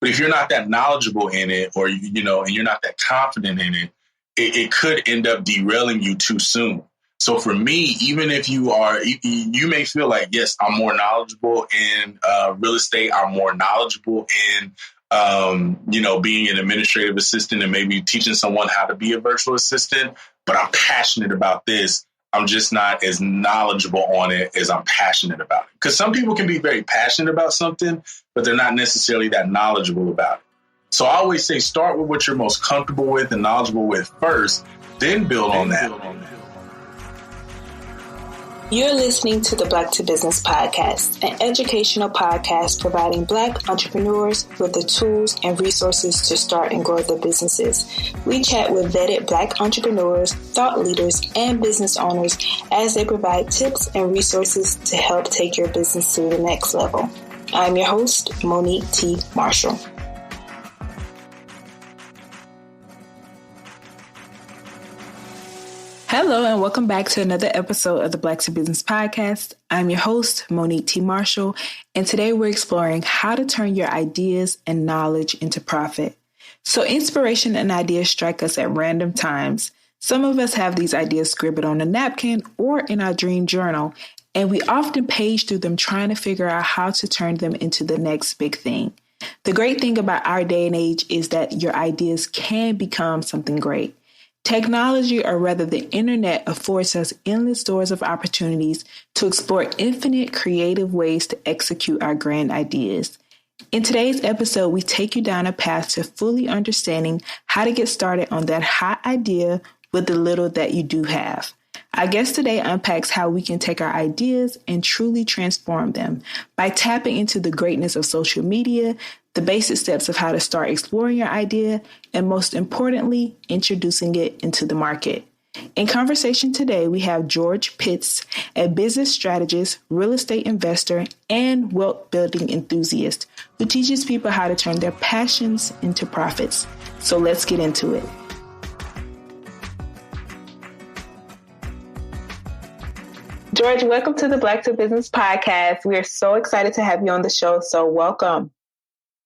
But if you're not that knowledgeable in it, or, and you're not that confident in it, it could end up derailing you too soon. So for me, even if you may feel like, yes, I'm more knowledgeable in real estate. I'm more knowledgeable in, being an administrative assistant and maybe teaching someone how to be a virtual assistant. But I'm passionate about this. I'm just not as knowledgeable on it as I'm passionate about it. Because some people can be very passionate about something, but they're not necessarily that knowledgeable about it. So I always say start with what you're most comfortable with and knowledgeable with first, then build on that. You're listening to the Black to Business podcast, an educational podcast providing Black entrepreneurs with the tools and resources to start and grow their businesses. We chat with vetted Black entrepreneurs, thought leaders, and business owners as they provide tips and resources to help take your business to the next level. I'm your host, Monique T. Marshall. Hello and welcome back to another episode of the Black to Business podcast. I'm your host, Monique T. Marshall, and today we're exploring how to turn your ideas and knowledge into profit. So inspiration and ideas strike us at random times. Some of us have these ideas scribbled on a napkin or in our dream journal, and we often page through them trying to figure out how to turn them into the next big thing. The great thing about our day and age is that your ideas can become something great. Technology, or rather the internet, affords us endless doors of opportunities to explore infinite creative ways to execute our grand ideas. In today's episode, we take you down a path to fully understanding how to get started on that hot idea with the little that you do have. Our guest today unpacks how we can take our ideas and truly transform them by tapping into the greatness of social media, the basic steps of how to start exploring your idea, and most importantly, introducing it into the market. In conversation today, we have Goerge Pitts, a business strategist, real estate investor, and wealth building enthusiast who teaches people how to turn their passions into profits. So let's get into it. Goerge, welcome to the Black to Business podcast. We are so excited to have you on the show, so welcome.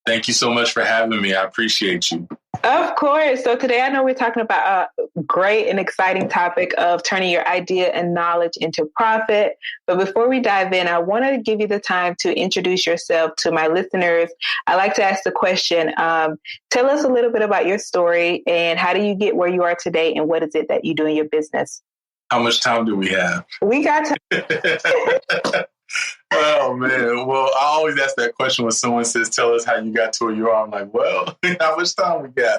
Thank you so much for having me. I appreciate you. Of course. So today I know we're talking about a great and exciting topic of turning your idea and knowledge into profit. But before we dive in, I wanted to give you the time to introduce yourself to my listeners. I like to ask the question, tell us a little bit about your story and how do you get where you are today and what is it that you do in your business? How much time do we have? We got time. Oh, man. Well, I always ask that question when someone says, tell us how you got to where you are. I'm like, well, how much time we got?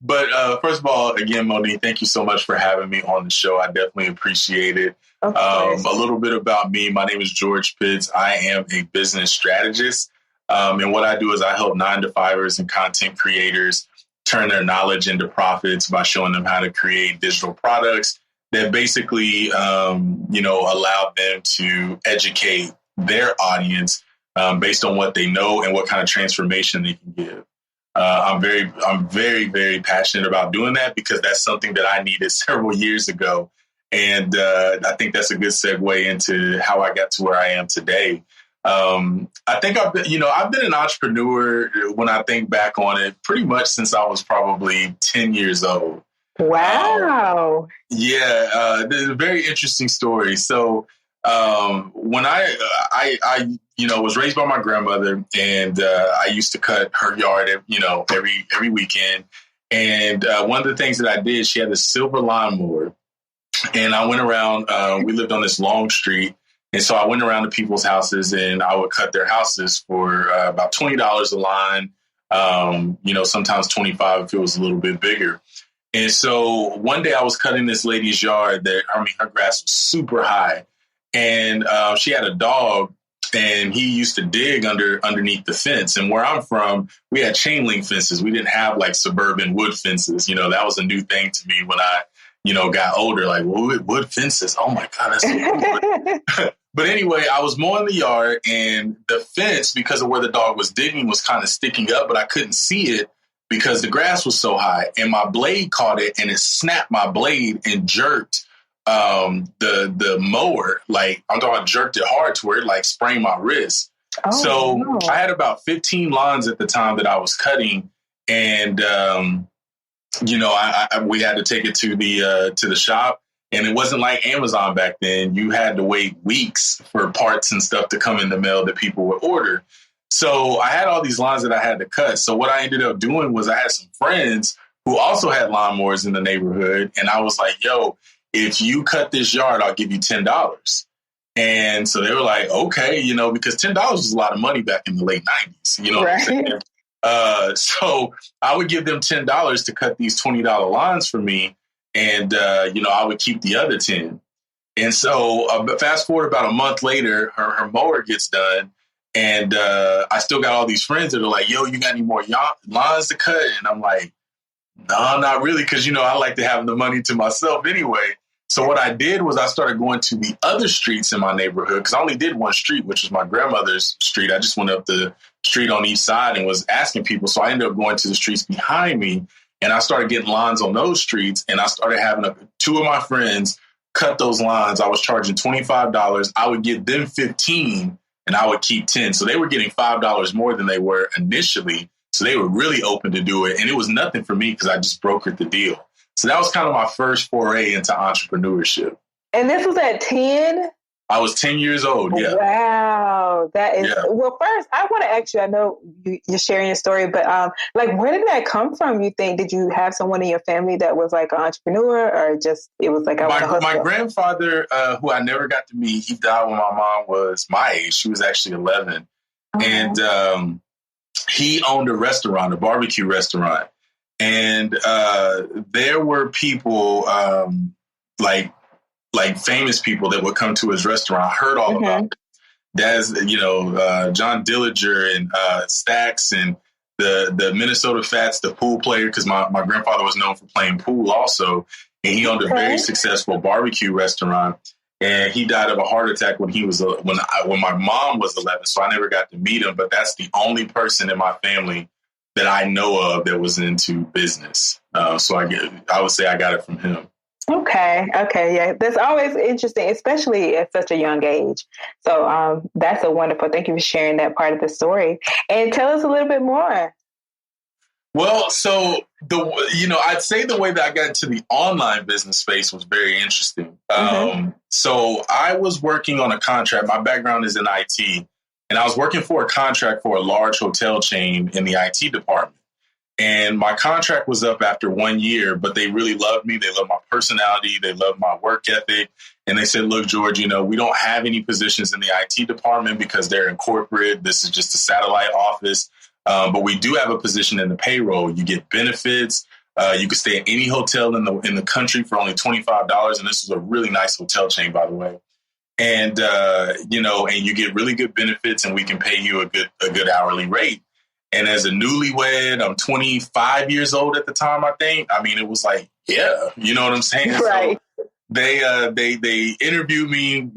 But first of all, again, Monique, thank you so much for having me on the show. I definitely appreciate it. A little bit about me. My name is Goerge Pitts. I am a business strategist. And what I do is I help 9-to-5ers and content creators turn their knowledge into profits by showing them how to create digital products that basically, allow them to educate their audience based on what they know and what kind of transformation they can give. I'm very, very passionate about doing that because that's something that I needed several years ago. And I think that's a good segue into how I got to where I am today. I think I've been an entrepreneur when I think back on it pretty much since I was probably 10 years old. Wow. This is a very interesting story. So when I was raised by my grandmother and I used to cut her yard, every weekend. And one of the things that I did, she had a silver lawnmower and I went around, we lived on this long street. And so I went around to people's houses and I would cut their houses for about $20 a line, sometimes $25 if it was a little bit bigger. And so one day I was cutting this lady's yard her grass was super high and she had a dog and he used to dig underneath the fence. And where I'm from, we had chain link fences. We didn't have like suburban wood fences. That was a new thing to me when I, got older, like wood fences. Oh my God, that's so cool. But anyway, I was mowing the yard and the fence, because of where the dog was digging, was kind of sticking up, but I couldn't see it because the grass was so high and my blade caught it and it snapped my blade and jerked the mower. Like I'm talking, jerked it hard to where it like sprained my wrist. So no. I had about 15 lawns at the time that I was cutting. And, we had to take it to the shop. And it wasn't like Amazon back then. You had to wait weeks for parts and stuff to come in the mail that people would order. So I had all these lawns that I had to cut. So what I ended up doing was I had some friends who also had lawnmowers in the neighborhood. And I was like, yo, if you cut this yard, I'll give you $10. And so they were like, okay, because $10 was a lot of money back in the late 90s. You know what I'm saying? So I would give them $10 to cut these $20 lawns for me. And, I would keep the other 10. And so fast forward about a month later, her mower gets done. And I still got all these friends that are like, yo, you got any more lawns to cut? And I'm like, no, not really. Because, I like to have the money to myself anyway. So what I did was I started going to the other streets in my neighborhood because I only did one street, which was my grandmother's street. I just went up the street on each side and was asking people. So I ended up going to the streets behind me and I started getting lawns on those streets. And I started having two of my friends cut those lawns. I was charging $25. I would give them 15 and I would keep 10. So they were getting $5 more than they were initially. So they were really open to do it. And it was nothing for me because I just brokered the deal. So that was kind of my first foray into entrepreneurship. And this was at 10? I was 10 years old, yeah. Wow. That is, Well, first, I want to ask you, I know you're sharing your story, but where did that come from, you think? Did you have someone in your family that was like an entrepreneur or just, it was like, my grandfather, who I never got to meet, he died when my mom was my age. She was actually 11. Uh-huh. And he owned a restaurant, a barbecue restaurant. And there were people like famous people that would come to his restaurant. I heard all about it. There's, John Dillinger and Stax and the Minnesota Fats, the pool player, because my grandfather was known for playing pool also. And he owned a very successful barbecue restaurant. And he died of a heart attack when he was when my mom was 11. So I never got to meet him. But that's the only person in my family that I know of that was into business. So I would say I got it from him. Okay. Yeah. That's always interesting, especially at such a young age. So that's a wonderful, thank you for sharing that part of the story. And tell us a little bit more. Well, so I'd say the way that I got into the online business space was very interesting. So I was working on a contract. My background is in IT. And I was working for a contract for a large hotel chain in the IT department. And my contract was up after 1 year, but they really loved me. They loved my personality. They loved my work ethic. And they said, look, George, we don't have any positions in the IT department because they're in corporate. This is just a satellite office. But we do have a position in the payroll. You get benefits. You can stay at any hotel in the country for only $25. And this is a really nice hotel chain, by the way. And, and you get really good benefits and we can pay you a good hourly rate. And as a newlywed, I'm 25 years old at the time, I think. I mean, it was like, yeah, you know what I'm saying? Right. So they interviewed me,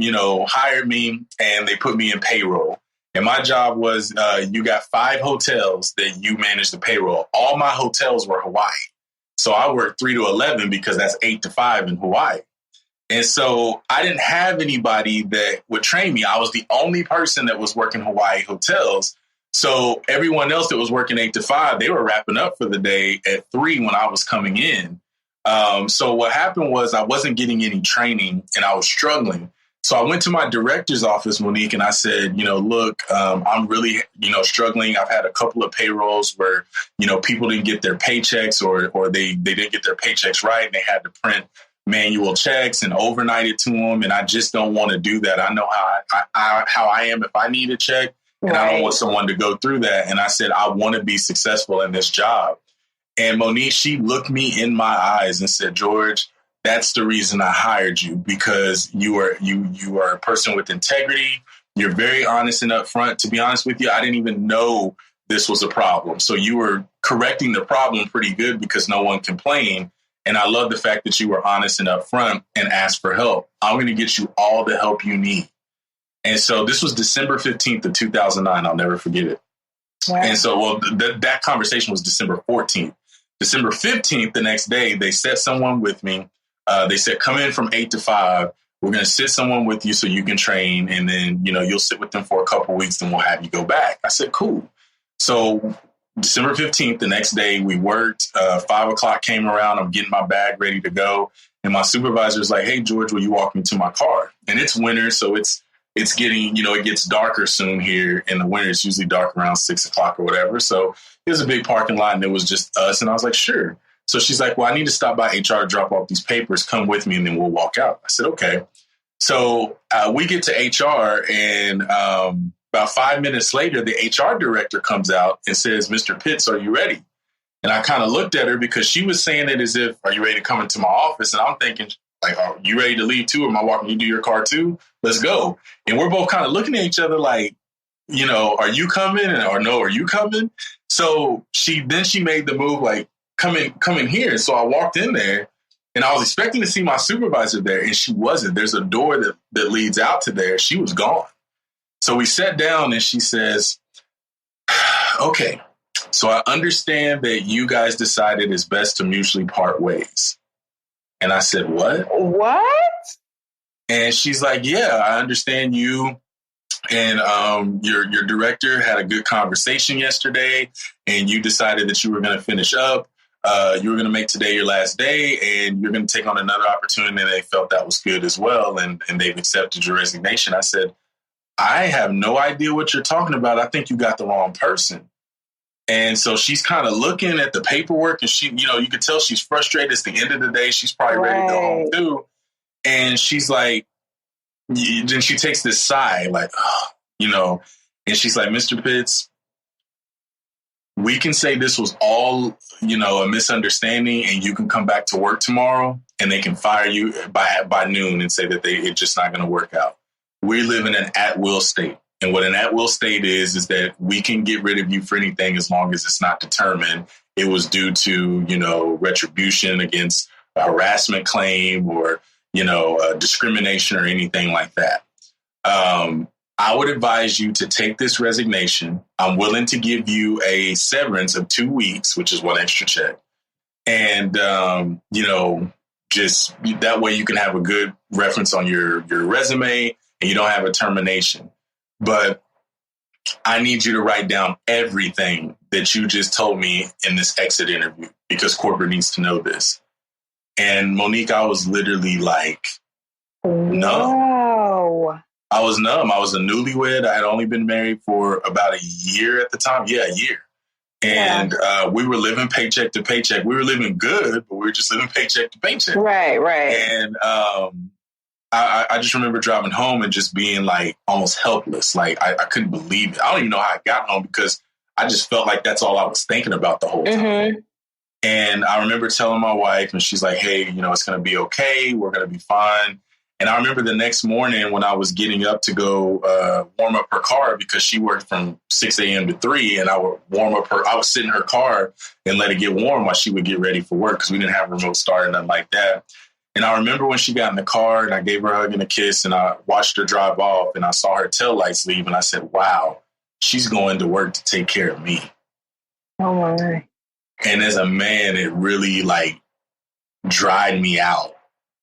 hired me, and they put me in payroll. And my job was, you got 5 hotels that you manage the payroll. All my hotels were Hawaii. So I worked 3 to 11 because that's 8 to 5 in Hawaii. And so I didn't have anybody that would train me. I was the only person that was working Hawaii hotels. So everyone else that was working 8 to 5, they were wrapping up for the day at 3 when I was coming in. So what happened was I wasn't getting any training and I was struggling. So I went to my director's office, Monique, and I said, look, I'm really, struggling. I've had a couple of payrolls where, people didn't get their paychecks or they didn't get their paychecks right. And they had to print manual checks and overnight it to them. And I just don't want to do that. I know how I am if I need a check. And I don't want someone to go through that. And I said, I want to be successful in this job. And Monique, she looked me in my eyes and said, George, that's the reason I hired you, because you are a person with integrity. You're very honest and upfront. To be honest with you, I didn't even know this was a problem. So you were correcting the problem pretty good because no one complained. And I love the fact that you were honest and upfront and asked for help. I'm going to get you all the help you need. And so this was December 15th of 2009. I'll never forget it. Wow. And so, that conversation was December 14th. December 15th, the next day, they set someone with me. They said, come in from 8 to 5. We're going to sit someone with you so you can train. And then, you'll sit with them for a couple of weeks and we'll have you go back. I said, cool. So December 15th, the next day we worked, 5:00 came around. I'm getting my bag ready to go. And my supervisor's like, hey, George, will you walk me to my car? And it's winter. So it's getting, it gets darker soon here in the winter. It's usually dark around 6:00 or whatever. So it was a big parking lot and it was just us. And I was like, sure. So she's like, well, I need to stop by HR to drop off these papers. Come with me and then we'll walk out. I said, okay. So we get to HR and about 5 minutes later, the HR director comes out and says, Mr. Pitts, are you ready? And I kind of looked at her because she was saying it as if, are you ready to come into my office? And I'm thinking, like, are you ready to leave too? Or am I walking you to your car too? Let's go. And we're both kind of looking at each other like, are you coming? Or no, are you coming? So she made the move like, come in here. So I walked in there and I was expecting to see my supervisor there and she wasn't. There's a door that leads out to there. She was gone. So we sat down and she says, okay, so I understand that you guys decided it's best to mutually part ways. And I said, what? And she's like, yeah, I understand you and your director had a good conversation yesterday and you decided that you were going to finish up. You were going to make today your last day and you're going to take on another opportunity. And they felt that was good as well. And they've accepted your resignation. I said, I have no idea what you're talking about. I think you got the wrong person. And so she's kind of looking at the paperwork and she, you could tell she's frustrated. It's the end of the day. She's probably ready to go home too. And she's like, then she takes this sigh like, and she's like, Mr. Pitts, we can say this was all, a misunderstanding and you can come back to work tomorrow and they can fire you by noon and say that it's just not going to work out. We live in an at-will state. And what an at-will state is that we can get rid of you for anything as long as it's not determined it was due to, retribution against a harassment claim or, discrimination or anything like that. I would advise you to take this resignation. I'm willing to give you a severance of 2 weeks, which is one extra check. And, just that way you can have a good reference on your resume and you don't have a termination. But I need you to write down everything that you just told me in this exit interview because corporate needs to know this. And Monique, I was literally like, no. I was numb. I was a newlywed. I had only been married for about a year at the time. Yeah, a year. And we were living paycheck to paycheck. We were living good, but we were just living paycheck to paycheck. Right. And I just remember driving home and just being like almost helpless. Like I couldn't believe it. I don't even know how I got home because I just felt like that's all I was thinking about the whole time. Mm-hmm. And I remember telling my wife and she's like, hey, it's going to be okay. We're going to be fine. And I remember the next morning when I was getting up to go warm up her car because she worked from 6 a.m. to 3 and I would warm up I would sit in her car and let it get warm while she would get ready for work because we didn't have a remote start or nothing like that. And I remember when she got in the car and I gave her a hug and a kiss and I watched her drive off and I saw her taillights leave and I said, wow, she's going to work to take care of me. Oh my. And as a man, it really dried me out.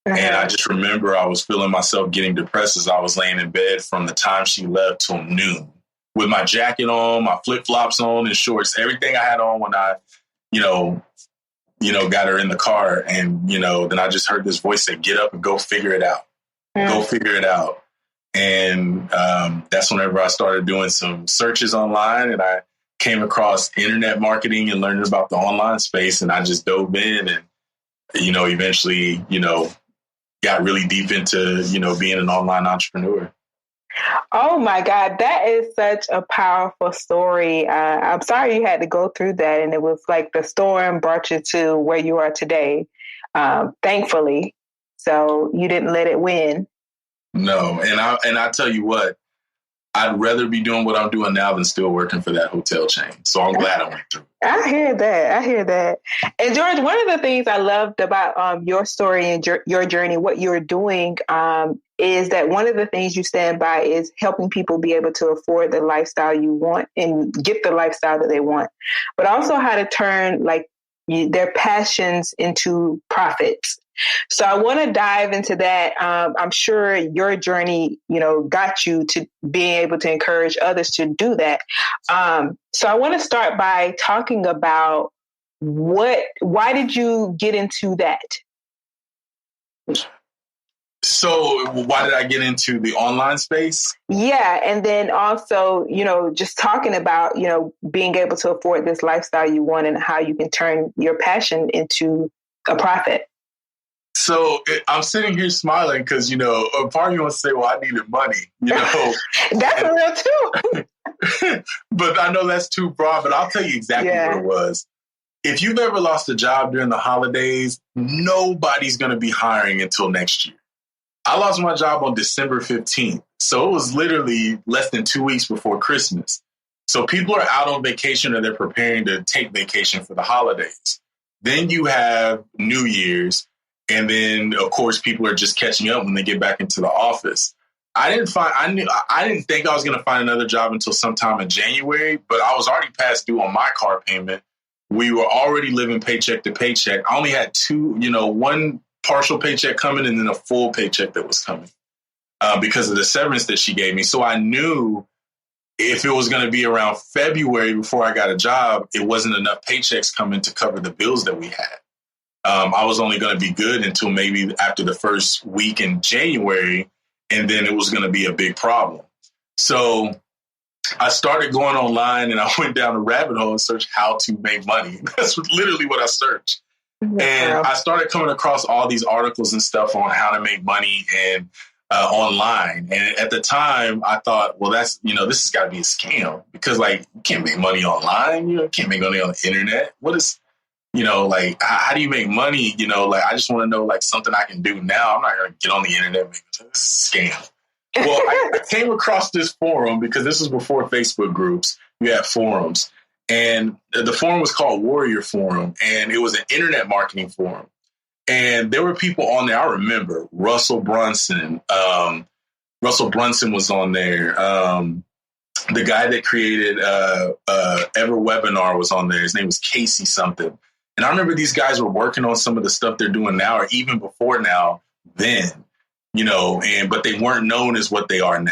Uh-huh. And I just remember I was feeling myself getting depressed as I was laying in bed from the time she left till noon with my jacket on, my flip flops on and shorts, everything I had on when I, got her in the car. And, then I just heard this voice say, get up and go figure it out. Go figure it out. And that's whenever I started doing some searches online and I came across internet marketing and learning about the online space. And I just dove in and, eventually, got really deep into, being an online entrepreneur. Oh my God, that is such a powerful story. I'm sorry you had to go through that. And it was like the storm brought you to where you are today, thankfully. So you didn't let it win. No. And I tell you what, I'd rather be doing what I'm doing now than still working for that hotel chain. So I'm glad I went through. I hear that. And George, one of the things I loved about your story and your journey, what you're doing, is that one of the things you stand by is helping people be able to afford the lifestyle you want and get the lifestyle that they want, but also how to turn their passions into profits. So I want to dive into that. I'm sure your journey, got you to being able to encourage others to do that. So I want to start by talking about why did you get into that? So why did I get into the online space? Yeah. And then also, just talking about, being able to afford this lifestyle you want and how you can turn your passion into a profit. So I'm sitting here smiling because, a part of me wants to say, well, I needed money, That's real too. But I know that's too broad, but I'll tell you exactly what it was. If you've ever lost a job during the holidays, nobody's going to be hiring until next year. I lost my job on December 15th. So it was literally less than 2 weeks before Christmas. So people are out on vacation or they're preparing to take vacation for the holidays. Then you have New Year's. And then, of course, people are just catching up when they get back into the office. I didn't think I was going to find another job until sometime in January, but I was already past due on my car payment. We were already living paycheck to paycheck. I only had one partial paycheck coming and then a full paycheck that was coming because of the severance that she gave me. So I knew if it was going to be around February before I got a job, it wasn't enough paychecks coming to cover the bills that we had. I was only going to be good until maybe after the first week in January, and then it was going to be a big problem. So I started going online and I went down a rabbit hole and searched how to make money. That's literally what I searched. Wow. And I started coming across all these articles and stuff on how to make money and online. And at the time, I thought, well, that's, this has got to be a scam because, you can't make money online. You can't make money on the internet. What is, how do you make money? I just want to know, something I can do now. I'm not going to get on the internet and make this is a scam. Well, I came across this forum because this was before Facebook groups. You had forums. And the forum was called Warrior Forum, and it was an internet marketing forum. And there were people on there. I remember Russell Brunson. Russell Brunson was on there. The guy that created Ever Webinar was on there. His name was Casey something. And I remember these guys were working on some of the stuff they're doing now, or even before now, then, but they weren't known as what they are now.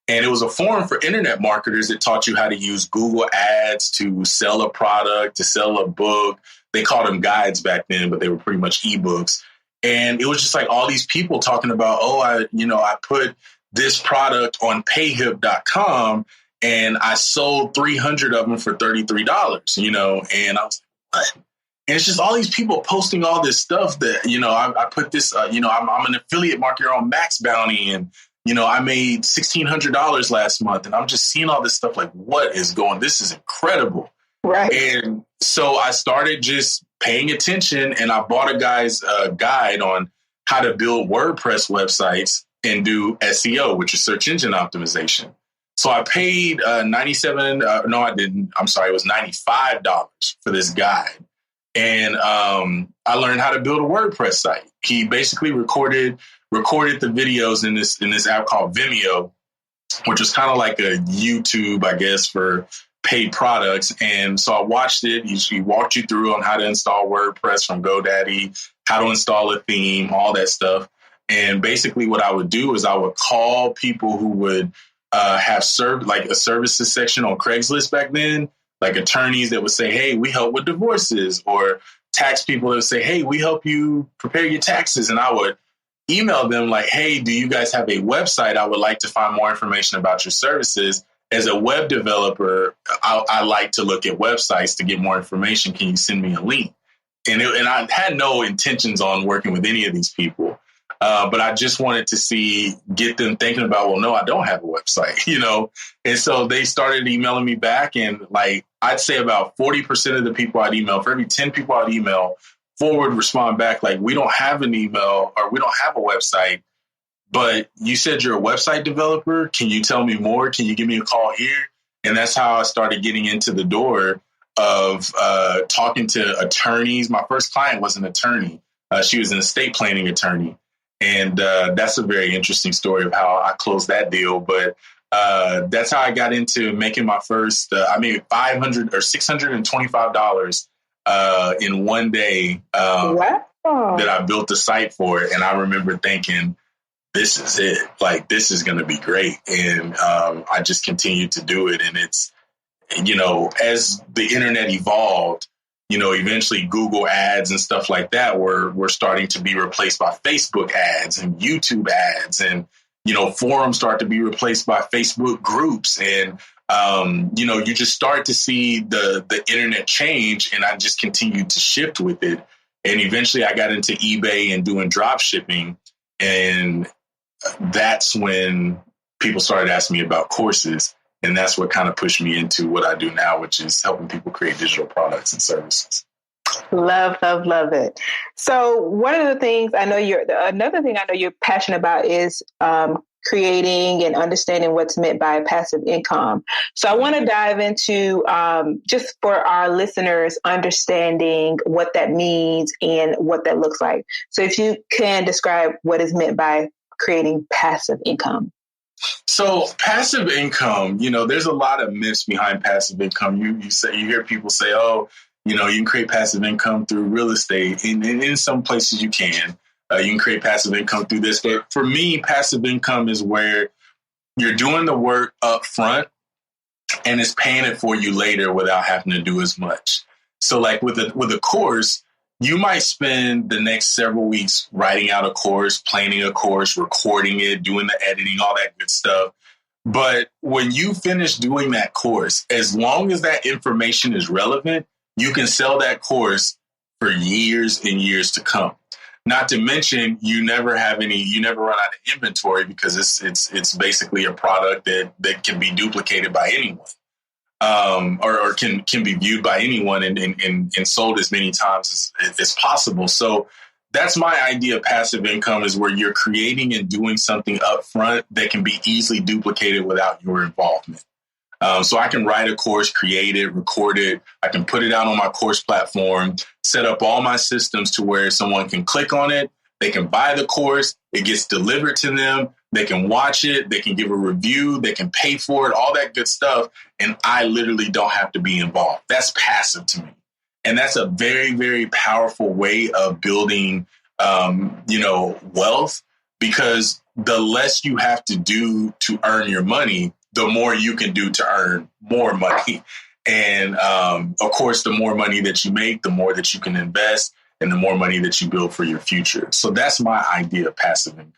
And it was a forum for internet marketers that taught you how to use Google Ads to sell a product, to sell a book. They called them guides back then, but they were pretty much ebooks. And it was just all these people talking about, I put this product on payhip.com and I sold 300 of them for $33, and I was like, what? And it's just all these people posting all this stuff that, I put this, I'm an affiliate marketer on Max Bounty and, I made $1,600 last month and I'm just seeing all this stuff what is going, this is incredible. Right. And so I started just paying attention and I bought a guy's guide on how to build WordPress websites and do SEO, which is search engine optimization. So I paid no, I didn't. I'm sorry. It was $95 for this guide. And I learned how to build a WordPress site. He basically recorded the videos in this app called Vimeo, which was kind of like a YouTube, I guess, for paid products. And so I watched it. He walked you through on how to install WordPress from GoDaddy, how to install a theme, all that stuff. And basically what I would do is I would call people who would have served a services section on Craigslist back then, like attorneys that would say, hey, we help with divorces, or tax people that would say, hey, we help you prepare your taxes. And I would email them hey, do you guys have a website? I would like to find more information about your services. As a web developer, I like to look at websites to get more information. Can you send me a link? And I had no intentions on working with any of these people. But I just wanted to get them thinking about, well, no, I don't have a website, And so they started emailing me back. And I'd say about 40% of the people I'd email, for every 10 people I'd email, 4 would respond back we don't have an email or we don't have a website. But you said you're a website developer. Can you tell me more? Can you give me a call here? And that's how I started getting into the door of talking to attorneys. My first client was an attorney. She was an estate planning attorney. And that's a very interesting story of how I closed that deal. But that's how I got into making my first. I made $500 or $625 in one day. What? that I built the site for it. And I remember thinking, this is it. Like, this is going to be great. And I just continued to do it. And it's, as the internet evolved, eventually Google ads and stuff like that were starting to be replaced by Facebook ads and YouTube ads, and forums start to be replaced by Facebook groups, and you just start to see the internet change, and I just continued to shift with it, and eventually I got into eBay and doing drop shipping, and that's when people started asking me about courses. And that's what kind of pushed me into what I do now, which is helping people create digital products and services. Love it. So one of the things another thing I know you're passionate about is creating and understanding what's meant by passive income. So I want to dive into just for our listeners, understanding what that means and what that looks like. So if you can describe what is meant by creating passive income. So passive income, there's a lot of myths behind passive income. You hear people say, oh, you can create passive income through real estate. In some places you can. You can create passive income through this. But for me, passive income is where you're doing the work up front and it's paying it for you later without having to do as much. So like with a course, you might spend the next several weeks writing out a course, planning a course, recording it, doing the editing, all that good stuff. But when you finish doing that course, as long as that information is relevant, you can sell that course for years and years to come. Not to mention, you never run out of inventory because it's basically a product that can be duplicated by anyone. Or can be viewed by anyone and sold as many times as possible. So that's my idea of passive income, is where you're creating and doing something up front that can be easily duplicated without your involvement. So I can write a course, create it, record it. I can put it out on my course platform, set up all my systems to where someone can click on it. They can buy the course. It gets delivered to them. They can watch it. They can give a review. They can pay for it, all that good stuff. And I literally don't have to be involved. That's passive to me. And that's a very, very powerful way of building, wealth, because the less you have to do to earn your money, the more you can do to earn more money. And of course, the more money that you make, the more that you can invest and the more money that you build for your future. So that's my idea of passive income.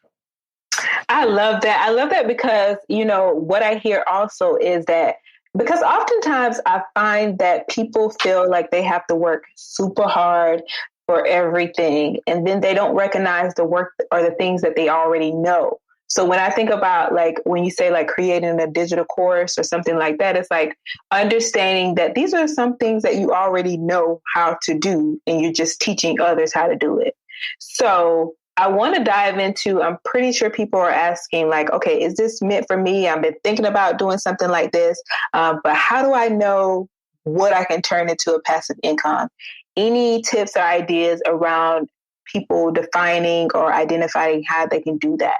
I love that. I love that because, what I hear also is that because oftentimes I find that people feel like they have to work super hard for everything, and then they don't recognize the work or the things that they already know. So when I think about like when you say like creating a digital course or something like that, it's like understanding that these are some things that you already know how to do and you're just teaching others how to do it. So I want to dive into, I'm pretty sure people are asking like, okay, is this meant for me? I've been thinking about doing something like this, but how do I know what I can turn into a passive income? Any tips or ideas around people defining or identifying how they can do that?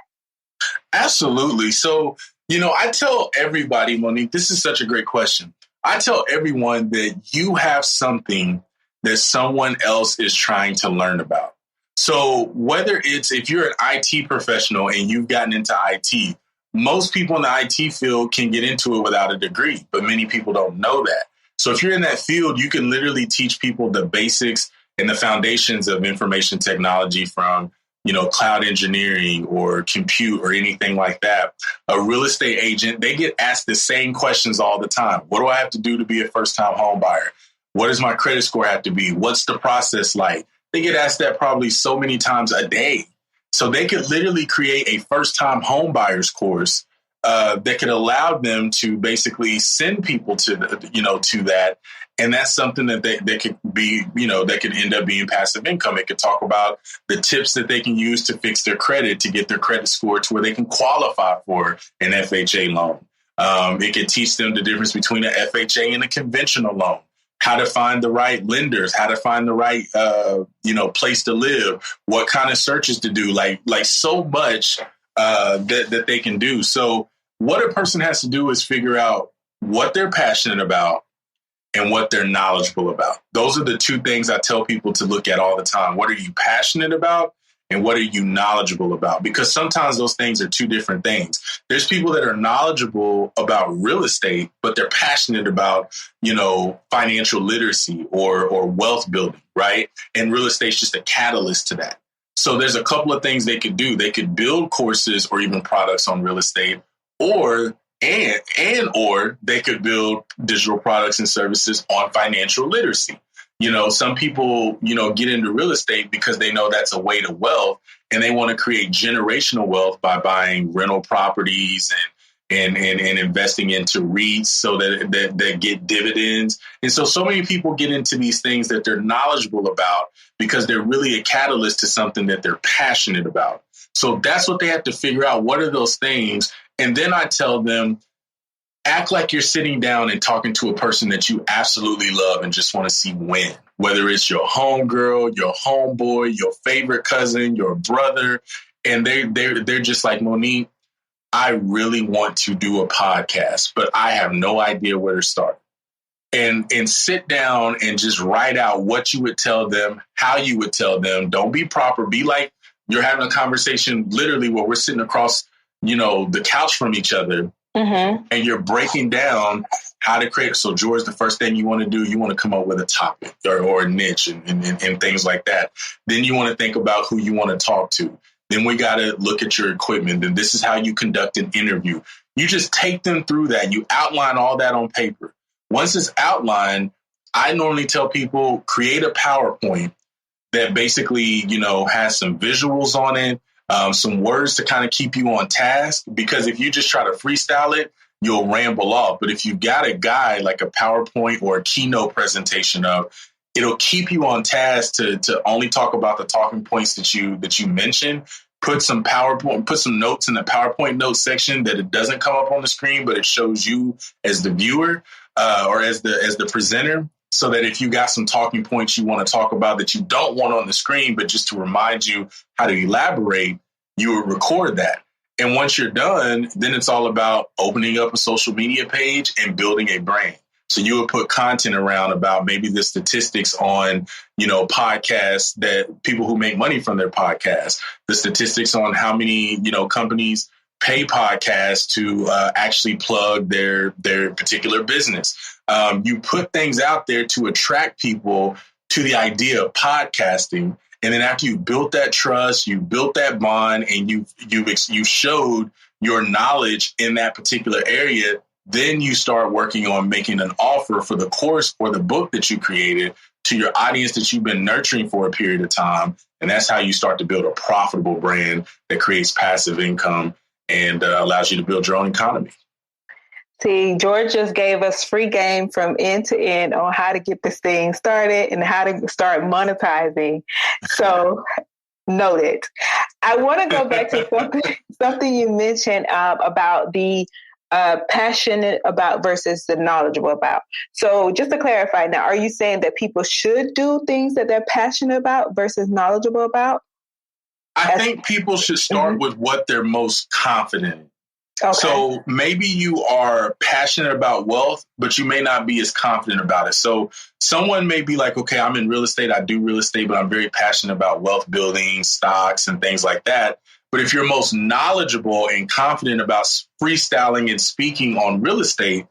Absolutely. So, I tell everybody, Monique, this is such a great question. I tell everyone that you have something that someone else is trying to learn about. So whether if you're an IT professional and you've gotten into IT, most people in the IT field can get into it without a degree, but many people don't know that. So if you're in that field, you can literally teach people the basics and the foundations of information technology from, cloud engineering or compute or anything like that. A real estate agent, they get asked the same questions all the time. What do I have to do to be a first-time home buyer? What does my credit score have to be? What's the process like? They get asked that probably so many times a day. So they could literally create a first-time home buyers course that could allow them to basically send people to that. And that's something that they could be, that could end up being passive income. It could talk about the tips that they can use to fix their credit, to get their credit score to where they can qualify for an FHA loan. It could teach them the difference between an FHA and a conventional loan, how to find the right lenders, how to find the right, place to live, what kind of searches to do, like so much that they can do. So what a person has to do is figure out what they're passionate about and what they're knowledgeable about. Those are the two things I tell people to look at all the time. What are you passionate about? And what are you knowledgeable about? Because sometimes those things are two different things. There's people that are knowledgeable about real estate, but they're passionate about, financial literacy or wealth building, right? And real estate's just a catalyst to that. So there's a couple of things they could do. They could build courses or even products on real estate, or they could build digital products and services on financial literacy. Some people, get into real estate because they know that's a way to wealth, and they want to create generational wealth by buying rental properties and investing into REITs so that get dividends. And so many people get into these things that they're knowledgeable about because they're really a catalyst to something that they're passionate about. So that's what they have to figure out. What are those things? And then I tell them, act like you're sitting down and talking to a person that you absolutely love and just want to see win, whether it's your homegirl, your homeboy, your favorite cousin, your brother. And they're just like, Monique, I really want to do a podcast, but I have no idea where to start. And sit down and just write out what you would tell them, how you would tell them. Don't be proper. Be like you're having a conversation literally where we're sitting across, the couch from each other. Mm-hmm. And you're breaking down how to create. So, George, the first thing you want to do, you want to come up with a topic or a niche and things like that. Then you want to think about who you want to talk to. Then we got to look at your equipment. Then this is how you conduct an interview. You just take them through that. You outline all that on paper. Once it's outlined, I normally tell people create a PowerPoint that basically, has some visuals on it. Some words to kind of keep you on task, because if you just try to freestyle it, you'll ramble off. But if you got a guide like a PowerPoint or a keynote presentation it'll keep you on task to only talk about the talking points that you mentioned. Put some notes in the PowerPoint notes section that it doesn't come up on the screen, but it shows you as the viewer or as the presenter. So that if you got some talking points you want to talk about that you don't want on the screen, but just to remind you how to elaborate, you will record that. And once you're done, then it's all about opening up a social media page and building a brand. So you would put content around about maybe the statistics on, podcasts, that people who make money from their podcasts, the statistics on how many, companies pay podcasts to actually plug their particular business. You put things out there to attract people to the idea of podcasting. And then after you built that trust, you built that bond, and you showed your knowledge in that particular area, then you start working on making an offer for the course or the book that you created to your audience that you've been nurturing for a period of time. And that's how you start to build a profitable brand that creates passive income and allows you to build your own economy. See, George just gave us free game from end to end on how to get this thing started and how to start monetizing. So noted. I want to go back to something you mentioned about the passionate about versus the knowledgeable about. So just to clarify now, are you saying that people should do things that they're passionate about versus knowledgeable about? I think people should start with what they're most confident in. Okay. So maybe you are passionate about wealth, but you may not be as confident about it. So someone may be like, okay, I'm in real estate. I do real estate, but I'm very passionate about wealth building, stocks, and things like that. But if you're most knowledgeable and confident about freestyling and speaking on real estate,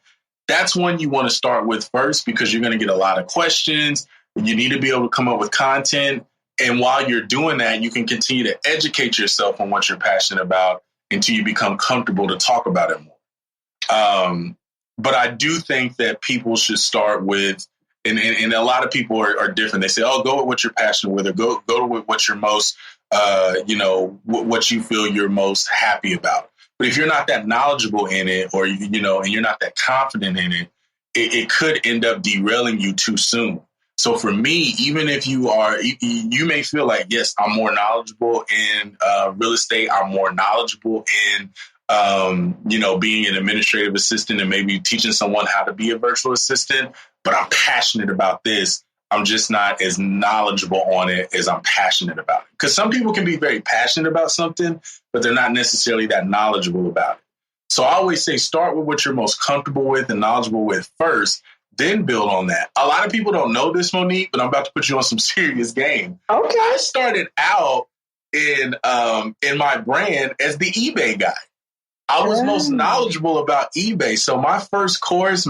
that's one you want to start with first, because you're going to get a lot of questions. You need to be able to come up with content. And while you're doing that, you can continue to educate yourself on what you're passionate about until you become comfortable to talk about it more. But I do think that people should start with, and a lot of people are different. They say, oh, go with what you're passionate with, or go with what you're most, what you feel you're most happy about. But if you're not that knowledgeable in it, or, and you're not that confident in it, it could end up derailing you too soon. So for me, even if you may feel like, yes, I'm more knowledgeable in real estate. I'm more knowledgeable in, being an administrative assistant and maybe teaching someone how to be a virtual assistant. But I'm passionate about this. I'm just not as knowledgeable on it as I'm passionate about it. Because some people can be very passionate about something, but they're not necessarily that knowledgeable about it. So I always say start with what you're most comfortable with and knowledgeable with first. then build on that. A lot of people don't know this, Monique, but I'm about to put you on some serious game. Okay. I started out in my brand as the eBay guy. I was most knowledgeable about eBay. So my first course,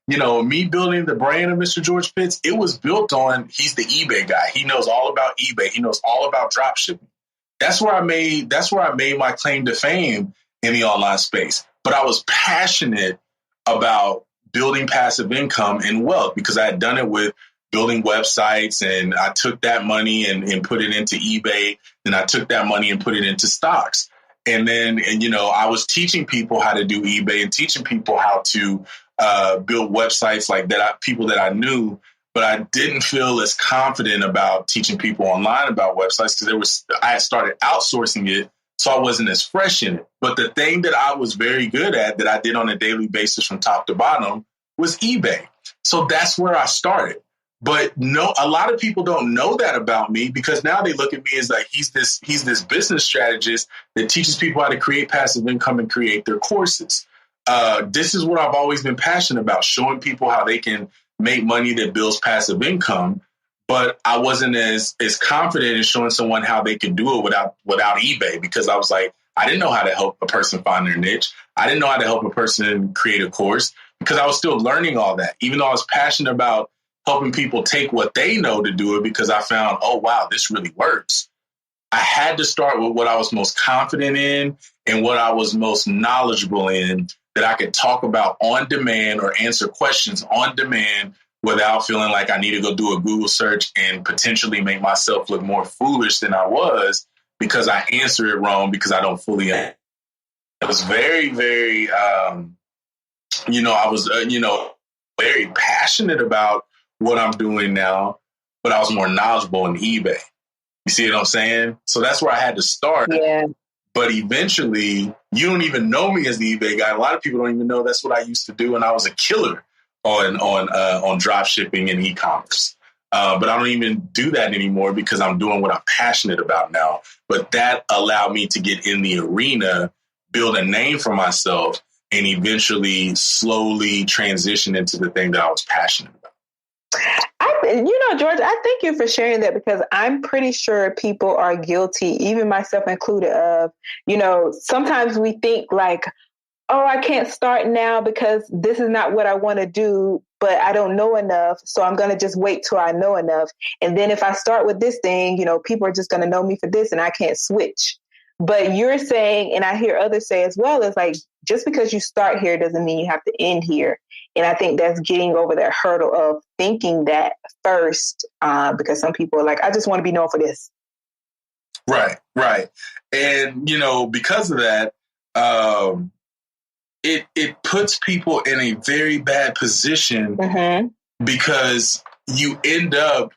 me building the brand of Mr. George Pitts, it was built on he's the eBay guy. He knows all about eBay. He knows all about drop shipping. That's where I made my claim to fame in the online space. But I was passionate about building passive income and wealth because I had done it with building websites, and I took that money and put it into eBay. Then I took that money and put it into stocks. And then, I was teaching people how to do eBay and teaching people how to build websites like that, people that I knew, but I didn't feel as confident about teaching people online about websites because I had started outsourcing it. So I wasn't as fresh in it. But the thing that I was very good at that I did on a daily basis from top to bottom was eBay. So that's where I started. But no, a lot of people don't know that about me because now they look at me as like he's this business strategist that teaches people how to create passive income and create their courses. This is what I've always been passionate about, showing people how they can make money that builds passive income. But I wasn't as confident in showing someone how they could do it without eBay because I was like, I didn't know how to help a person find their niche. I didn't know how to help a person create a course because I was still learning all that, even though I was passionate about helping people take what they know to do it because I found, oh, wow, this really works. I had to start with what I was most confident in and what I was most knowledgeable in that I could talk about on demand or answer questions on demand without feeling like I need to go do a Google search and potentially make myself look more foolish than I was because I answer it wrong because I don't fully. It was very, very, I was, very passionate about what I'm doing now, but I was more knowledgeable in eBay. You see what I'm saying? So that's where I had to start. Yeah. But eventually, you don't even know me as the eBay guy. A lot of people don't even know that's what I used to do, and I was a killer on drop shipping and e-commerce. But I don't even do that anymore because I'm doing what I'm passionate about now. But that allowed me to get in the arena, build a name for myself, and eventually slowly transition into the thing that I was passionate about. George, I thank you for sharing that because I'm pretty sure people are guilty, even myself included, of, sometimes we think like, oh, I can't start now because this is not what I want to do, but I don't know enough. So I'm going to just wait till I know enough. And then if I start with this thing, people are just going to know me for this and I can't switch. But you're saying, and I hear others say as well, is like, just because you start here doesn't mean you have to end here. And I think that's getting over that hurdle of thinking that first, because some people are like, I just want to be known for this. Right. And, because of that, it puts people in a very bad position because you end up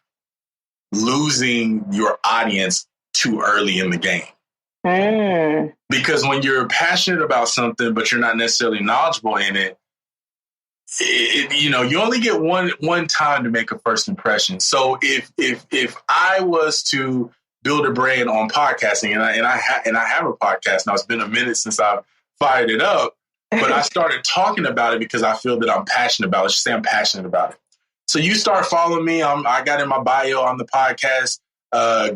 losing your audience too early in the game. Because when you're passionate about something, but you're not necessarily knowledgeable in it, you only get one time to make a first impression. So if I was to build a brand on podcasting, and I have a podcast now, it's been a minute since I've fired it up, but I started talking about it because I feel that I'm passionate about it. Let's just say I'm passionate about it. So you start following me. I got in my bio on the podcast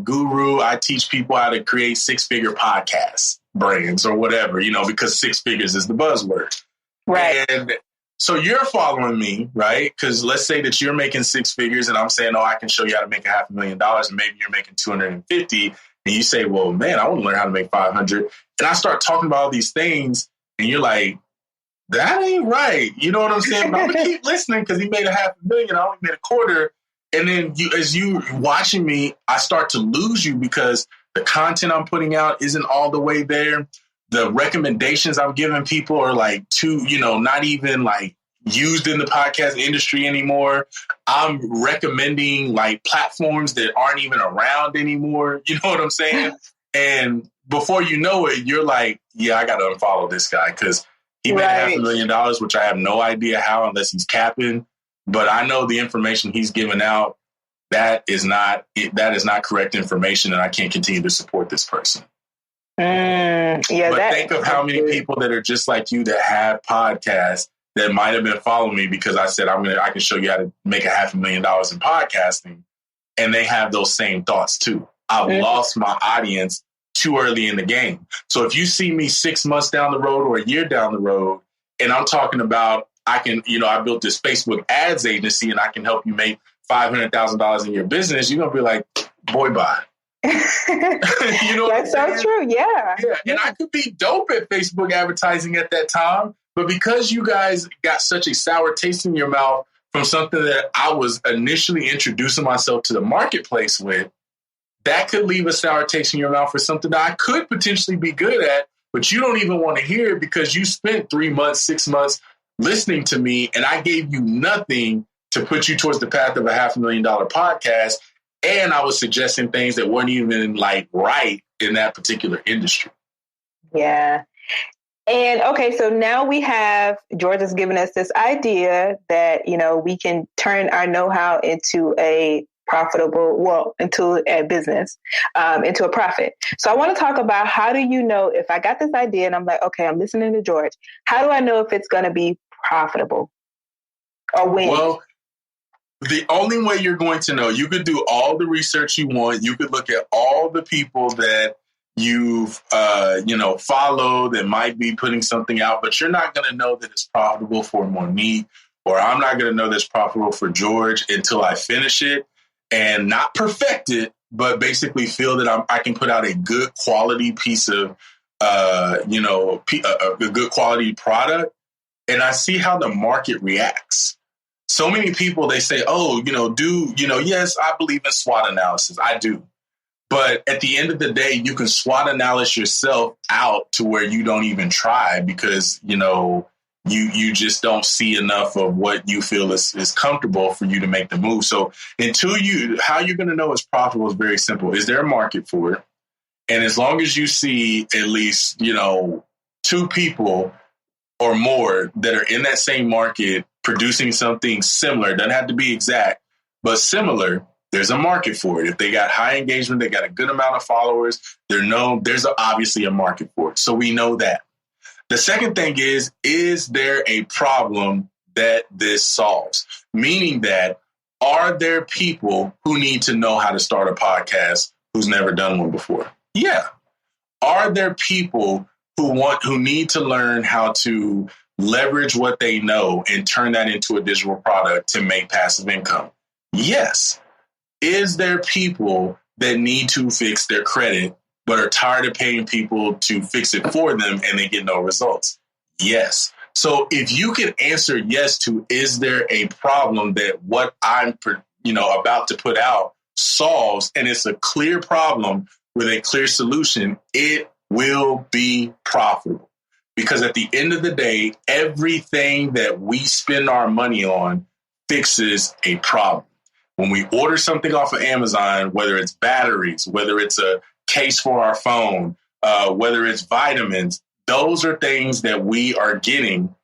guru. I teach people how to create 6-figure podcast brands or whatever, because 6 figures is the buzzword. Right. And so you're following me, right? Because let's say that you're making 6 figures and I'm saying, oh, I can show you how to make $500,000 and maybe you're making 250. And you say, well, man, I want to learn how to make 500. And I start talking about all these things and you're like, that ain't right. You know what I'm saying? But I'm going to keep listening because he made $500,000. I only made a quarter. And then as you watching me, I start to lose you because the content I'm putting out isn't all the way there. The recommendations I'm giving people are like not even like used in the podcast industry anymore. I'm recommending like platforms that aren't even around anymore. You know what I'm saying? And before you know it, you're like, yeah, I got to unfollow this guy because he made $500,000, which I have no idea how unless he's capping. But I know the information he's giving out, that is not correct information, and I can't continue to support this person. But think of how many people that are just like you that have podcasts that might have been following me because I said, I can show you how to make $500,000 in podcasting. And they have those same thoughts too. I've lost my audience too early in the game. So if you see me 6 months down the road or a year down the road, and I'm talking about, I built this Facebook ads agency and I can help you make $500,000 in your business, you're going to be like, boy, bye. You know, that's so true. Yeah. And I could be dope at Facebook advertising at that time, but because you guys got such a sour taste in your mouth from something that I was initially introducing myself to the marketplace with, that could leave a sour taste in your mouth for something that I could potentially be good at, but you don't even want to hear it because you spent 3 months, 6 months listening to me, and I gave you nothing to put you towards the path of a $500,000 podcast. And I was suggesting things that weren't even like right in that particular industry. Yeah. And okay, so now we have, George has given us this idea that, you know, we can turn our know-how into a into a business, into a profit. So I want to talk about, how do you know if I got this idea and I'm like, okay, I'm listening to George, how do I know if it's going to be profitable or when? Well, the only way you're going to know, you could do all the research you want. You could look at all the people that you've, followed that might be putting something out, but you're not going to know that it's profitable for Monique, or I'm not going to know that it's profitable for George until I finish it and not perfect it, but basically feel that I can put out a good quality piece of, a good quality product, and I see how the market reacts. So many people, they say, yes, I believe in SWOT analysis. I do. But at the end of the day, you can SWOT analysis yourself out to where you don't even try because, you just don't see enough of what you feel is comfortable for you to make the move. So how you're going to know it's profitable is very simple. Is there a market for it? And as long as you see at least, 2 people or more that are in that same market producing something similar, doesn't have to be exact, but similar, there's a market for it. If they got high engagement, they got a good amount of followers, they're known, there's obviously a market for it. So we know that. The second thing is there a problem that this solves? Meaning that, are there people who need to know how to start a podcast who's never done one before? Yeah. Are there people who need to learn how to leverage what they know and turn that into a digital product to make passive income? Yes. Is there people that need to fix their credit but are tired of paying people to fix it for them and they get no results? Yes. So if you can answer yes to, is there a problem that what I'm about to put out solves, and it's a clear problem with a clear solution, it will be profitable. Because at the end of the day, everything that we spend our money on fixes a problem. When we order something off of Amazon, whether it's batteries, whether it's a case for our phone, whether it's vitamins, those are things that we are getting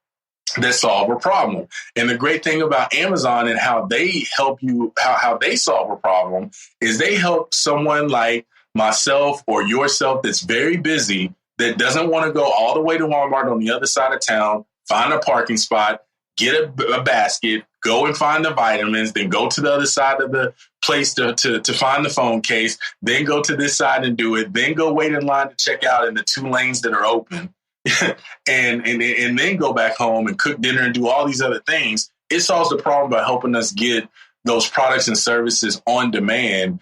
that solve a problem. And the great thing about Amazon and how they help you, how they solve a problem, is they help someone like myself or yourself that's very busy, that doesn't want to go all the way to Walmart on the other side of town, find a parking spot, get a basket, go and find the vitamins, then go to the other side of the place to find the phone case, then go to this side and do it, then go wait in line to check out in the 2 lanes that are open, and then go back home and cook dinner and do all these other things. It solves the problem by helping us get those products and services on demand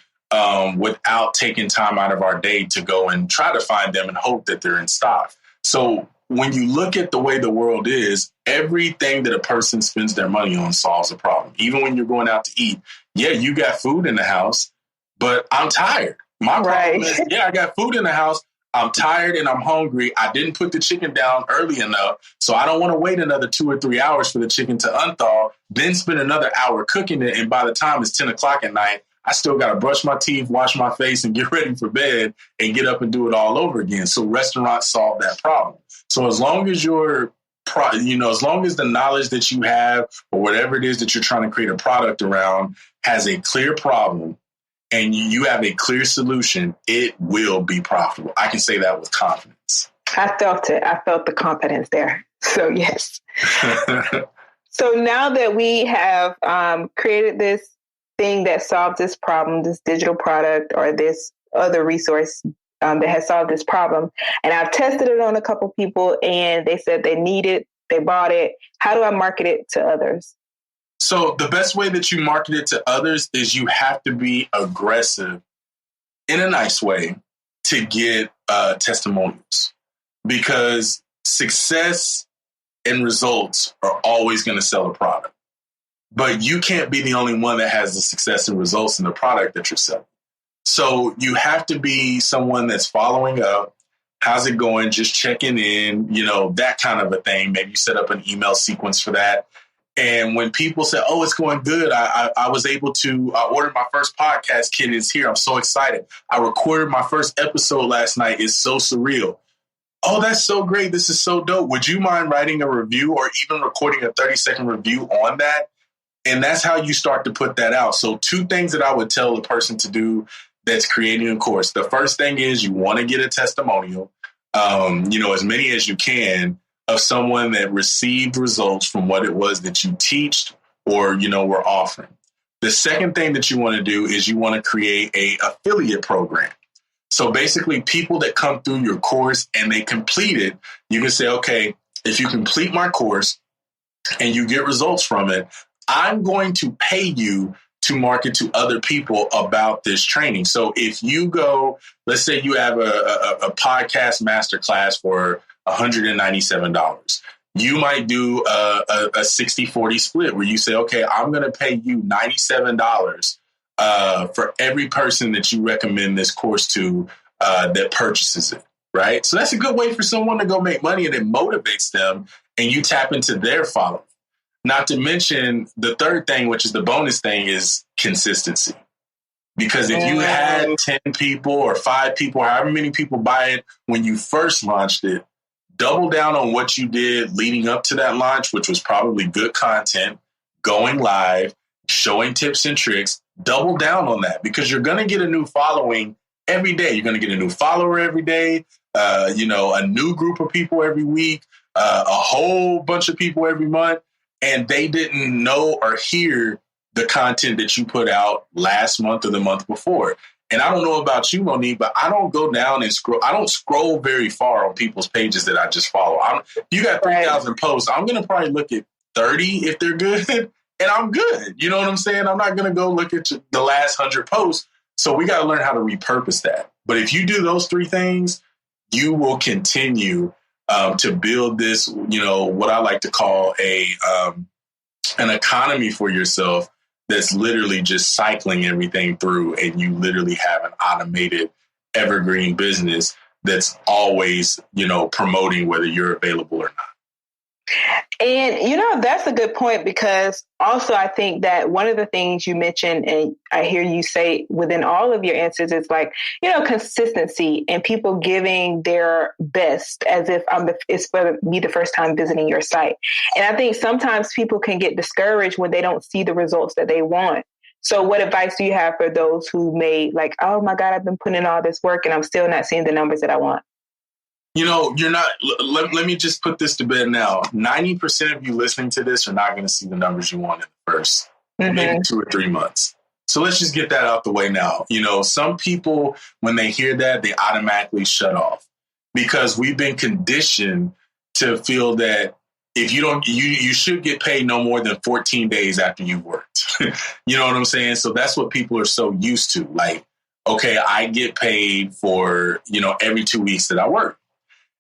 without taking time out of our day to go and try to find them and hope that they're in stock. So when you look at the way the world is, everything that a person spends their money on solves a problem. Even when you're going out to eat, yeah, you got food in the house, but I'm tired. My problem is, I got food in the house, I'm tired and I'm hungry. I didn't put the chicken down early enough, so I don't want to wait another 2 or 3 hours for the chicken to unthaw, then spend another hour cooking it, and by the time it's 10 o'clock at night, I still got to brush my teeth, wash my face, and get ready for bed and get up and do it all over again. So restaurants solve that problem. So as long as as long as the knowledge that you have or whatever it is that you're trying to create a product around has a clear problem and you have a clear solution, it will be profitable. I can say that with confidence. I felt it. I felt the confidence there. So yes. So now that we have created this thing that solves this problem, this digital product or this other resource that has solved this problem, and I've tested it on a couple people and they said they need it, they bought it. How do I market it to others? So the best way that you market it to others is you have to be aggressive in a nice way to get testimonials, because success and results are always going to sell a product. But you can't be the only one that has the success and results in the product that you're selling. So you have to be someone that's following up. How's it going? Just checking in, that kind of a thing. Maybe you set up an email sequence for that. And when people say, oh, it's going good, I was able to order my first podcast kit. It's here. I'm so excited. I recorded my first episode last night. It's so surreal. Oh, that's so great. This is so dope. Would you mind writing a review or even recording a 30-second review on that? And that's how you start to put that out. So 2 things that I would tell the person to do that's creating a course. The first thing is you want to get a testimonial, as many as you can, of someone that received results from what it was that you teached or, were offering. The second thing that you want to do is you want to create a affiliate program. So basically people that come through your course and they complete it, you can say, okay, if you complete my course and you get results from it, I'm going to pay you to market to other people about this training. So if you go, let's say you have a podcast masterclass for $197. You might do a 60-40 split where you say, okay, I'm going to pay you $97 for every person that you recommend this course to that purchases it, right? So that's a good way for someone to go make money, and it motivates them, and you tap into their following. Not to mention the third thing, which is the bonus thing, is consistency. Because if you had 10 people or 5 people, however many people buy it when you first launched it, double down on what you did leading up to that launch, which was probably good content, going live, showing tips and tricks. Double down on that, because you're going to get a new following every day. You're going to get a new follower every day, a new group of people every week, a whole bunch of people every month. And they didn't know or hear the content that you put out last month or the month before. And I don't know about you, Monique, but I don't go down and scroll. I don't scroll very far on people's pages that I just follow. You got 3,000 posts. I'm going to probably look at 30 if they're good, and I'm good. You know what I'm saying? I'm not going to go look at the last 100 posts. So we got to learn how to repurpose that. But if you do those 3 things, you will continue to build this, what I like to call an economy for yourself that's literally just cycling everything through, and you literally have an automated evergreen business that's always, promoting whether you're available or not. And, that's a good point, because also I think that one of the things you mentioned, and I hear you say within all of your answers, is like, consistency and people giving their best as if it's for me the first time visiting your site. And I think sometimes people can get discouraged when they don't see the results that they want. So what advice do you have for those who may like, oh my God, I've been putting in all this work and I'm still not seeing the numbers that I want? You're not, let me just put this to bed now. 90% of you listening to this are not going to see the numbers you want in the first maybe 2 or 3 months. So let's just get that out the way now. Some people, when they hear that, they automatically shut off, because we've been conditioned to feel that if you don't, you should get paid no more than 14 days after you've worked. You know what I'm saying? So that's what people are so used to. Like, okay, I get paid for, every 2 weeks that I work.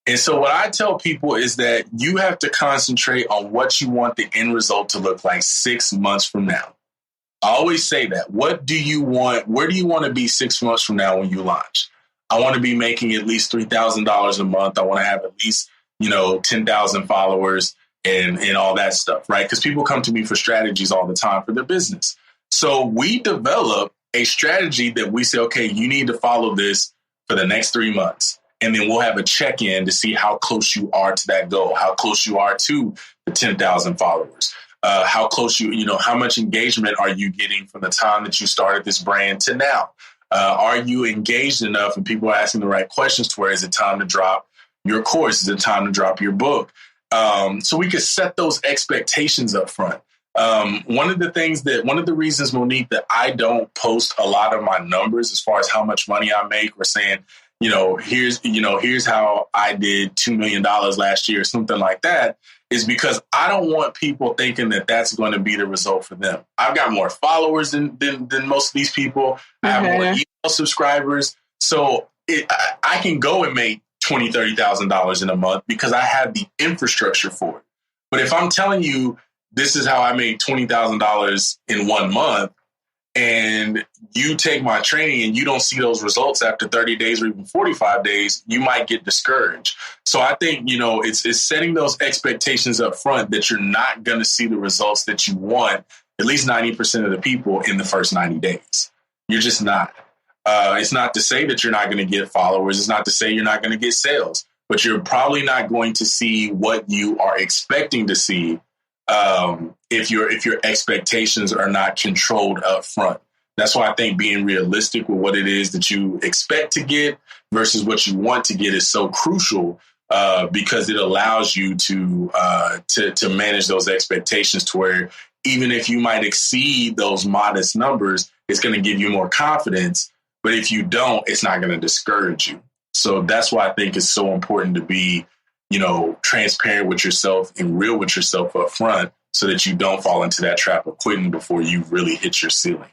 And so what I tell people is that you have to concentrate on what you want the end result to look like 6 months from now. I always say that. What do you want? Where do you want to be 6 months from now when you launch? I want to be making at least $3,000 a month. I want to have at least, 10,000 followers and all that stuff, right? Because people come to me for strategies all the time for their business. So we develop a strategy that we say, okay, you need to follow this for the next 3 months. And then we'll have a check-in to see how close you are to that goal, how close you are to the 10,000 followers, how close how much engagement are you getting from the time that you started this brand to now? Are you engaged enough and people are asking the right questions to where is it time to drop your course? Is it time to drop your book? So we could set those expectations up front. One of the reasons, Monique, that I don't post a lot of my numbers as far as how much money I make, or saying, here's how I did $2 million last year, or something like that, is because I don't want people thinking that that's going to be the result for them. I've got more followers than most of these people. I have more email subscribers. So I can go and make $20,000, $30,000 in a month because I have the infrastructure for it. But if I'm telling you, this is how I made $20,000 in 1 month, and you take my training and you don't see those results after 30 days or even 45 days, you might get discouraged. So I think, it's setting those expectations up front that you're not going to see the results that you want, at least 90% of the people, in the first 90 days. You're just not. It's not to say that you're not going to get followers. It's not to say you're not going to get sales, but you're probably not going to see what you are expecting to see if your expectations are not controlled up front. That's why I think being realistic with what it is that you expect to get versus what you want to get is so crucial, because it allows you to manage those expectations to where even if you might exceed those modest numbers, it's going to give you more confidence. But if you don't, it's not going to discourage you. So that's why I think it's so important to be transparent with yourself and real with yourself up front, so that you don't fall into that trap of quitting before you really hit your ceiling.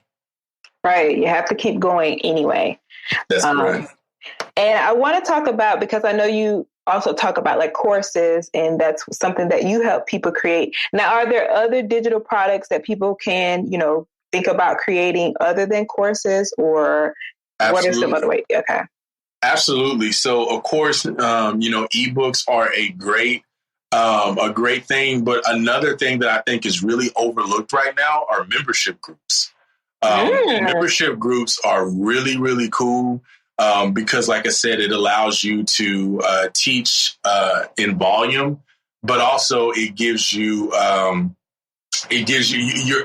Right. You have to keep going anyway. That's correct. And I want to talk about, because I know you also talk about like courses, and that's something that you help people create. Now, are there other digital products that people can, think about creating other than courses, or What are some other ways? Okay. Absolutely. So, of course, ebooks are a great thing. But another thing that I think is really overlooked right now are membership groups. Membership groups are really, really cool because, like I said, it allows you to teach in volume, but also you're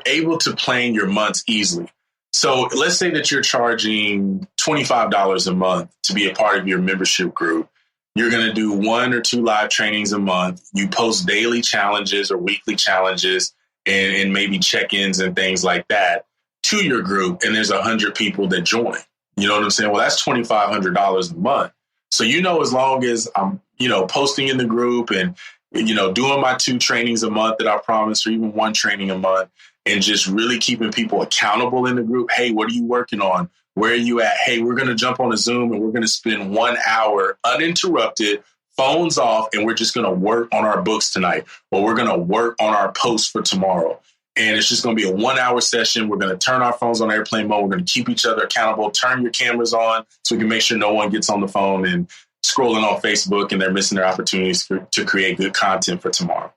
able to plan your months easily. So let's say that you're charging $25 a month to be a part of your membership group. You're going to do 1 or 2 live trainings a month. You post daily challenges or weekly challenges and maybe check-ins and things like that to your group. And there's 100 people that join. You know what I'm saying? Well, that's $2,500 a month. So, as long as I'm, posting in the group and, doing my 2 trainings a month that I promised, or even 1 training a month, and just really keeping people accountable in the group. Hey, what are you working on? Where are you at? Hey, we're going to jump on a Zoom and we're going to spend 1 hour uninterrupted, phones off, and we're just going to work on our books tonight, or we're going to work on our posts for tomorrow. And it's just going to be a 1 hour session. We're going to turn our phones on airplane mode. We're going to keep each other accountable. Turn your cameras on so we can make sure no one gets on the phone and scrolling on Facebook and they're missing their opportunities to create good content for tomorrow.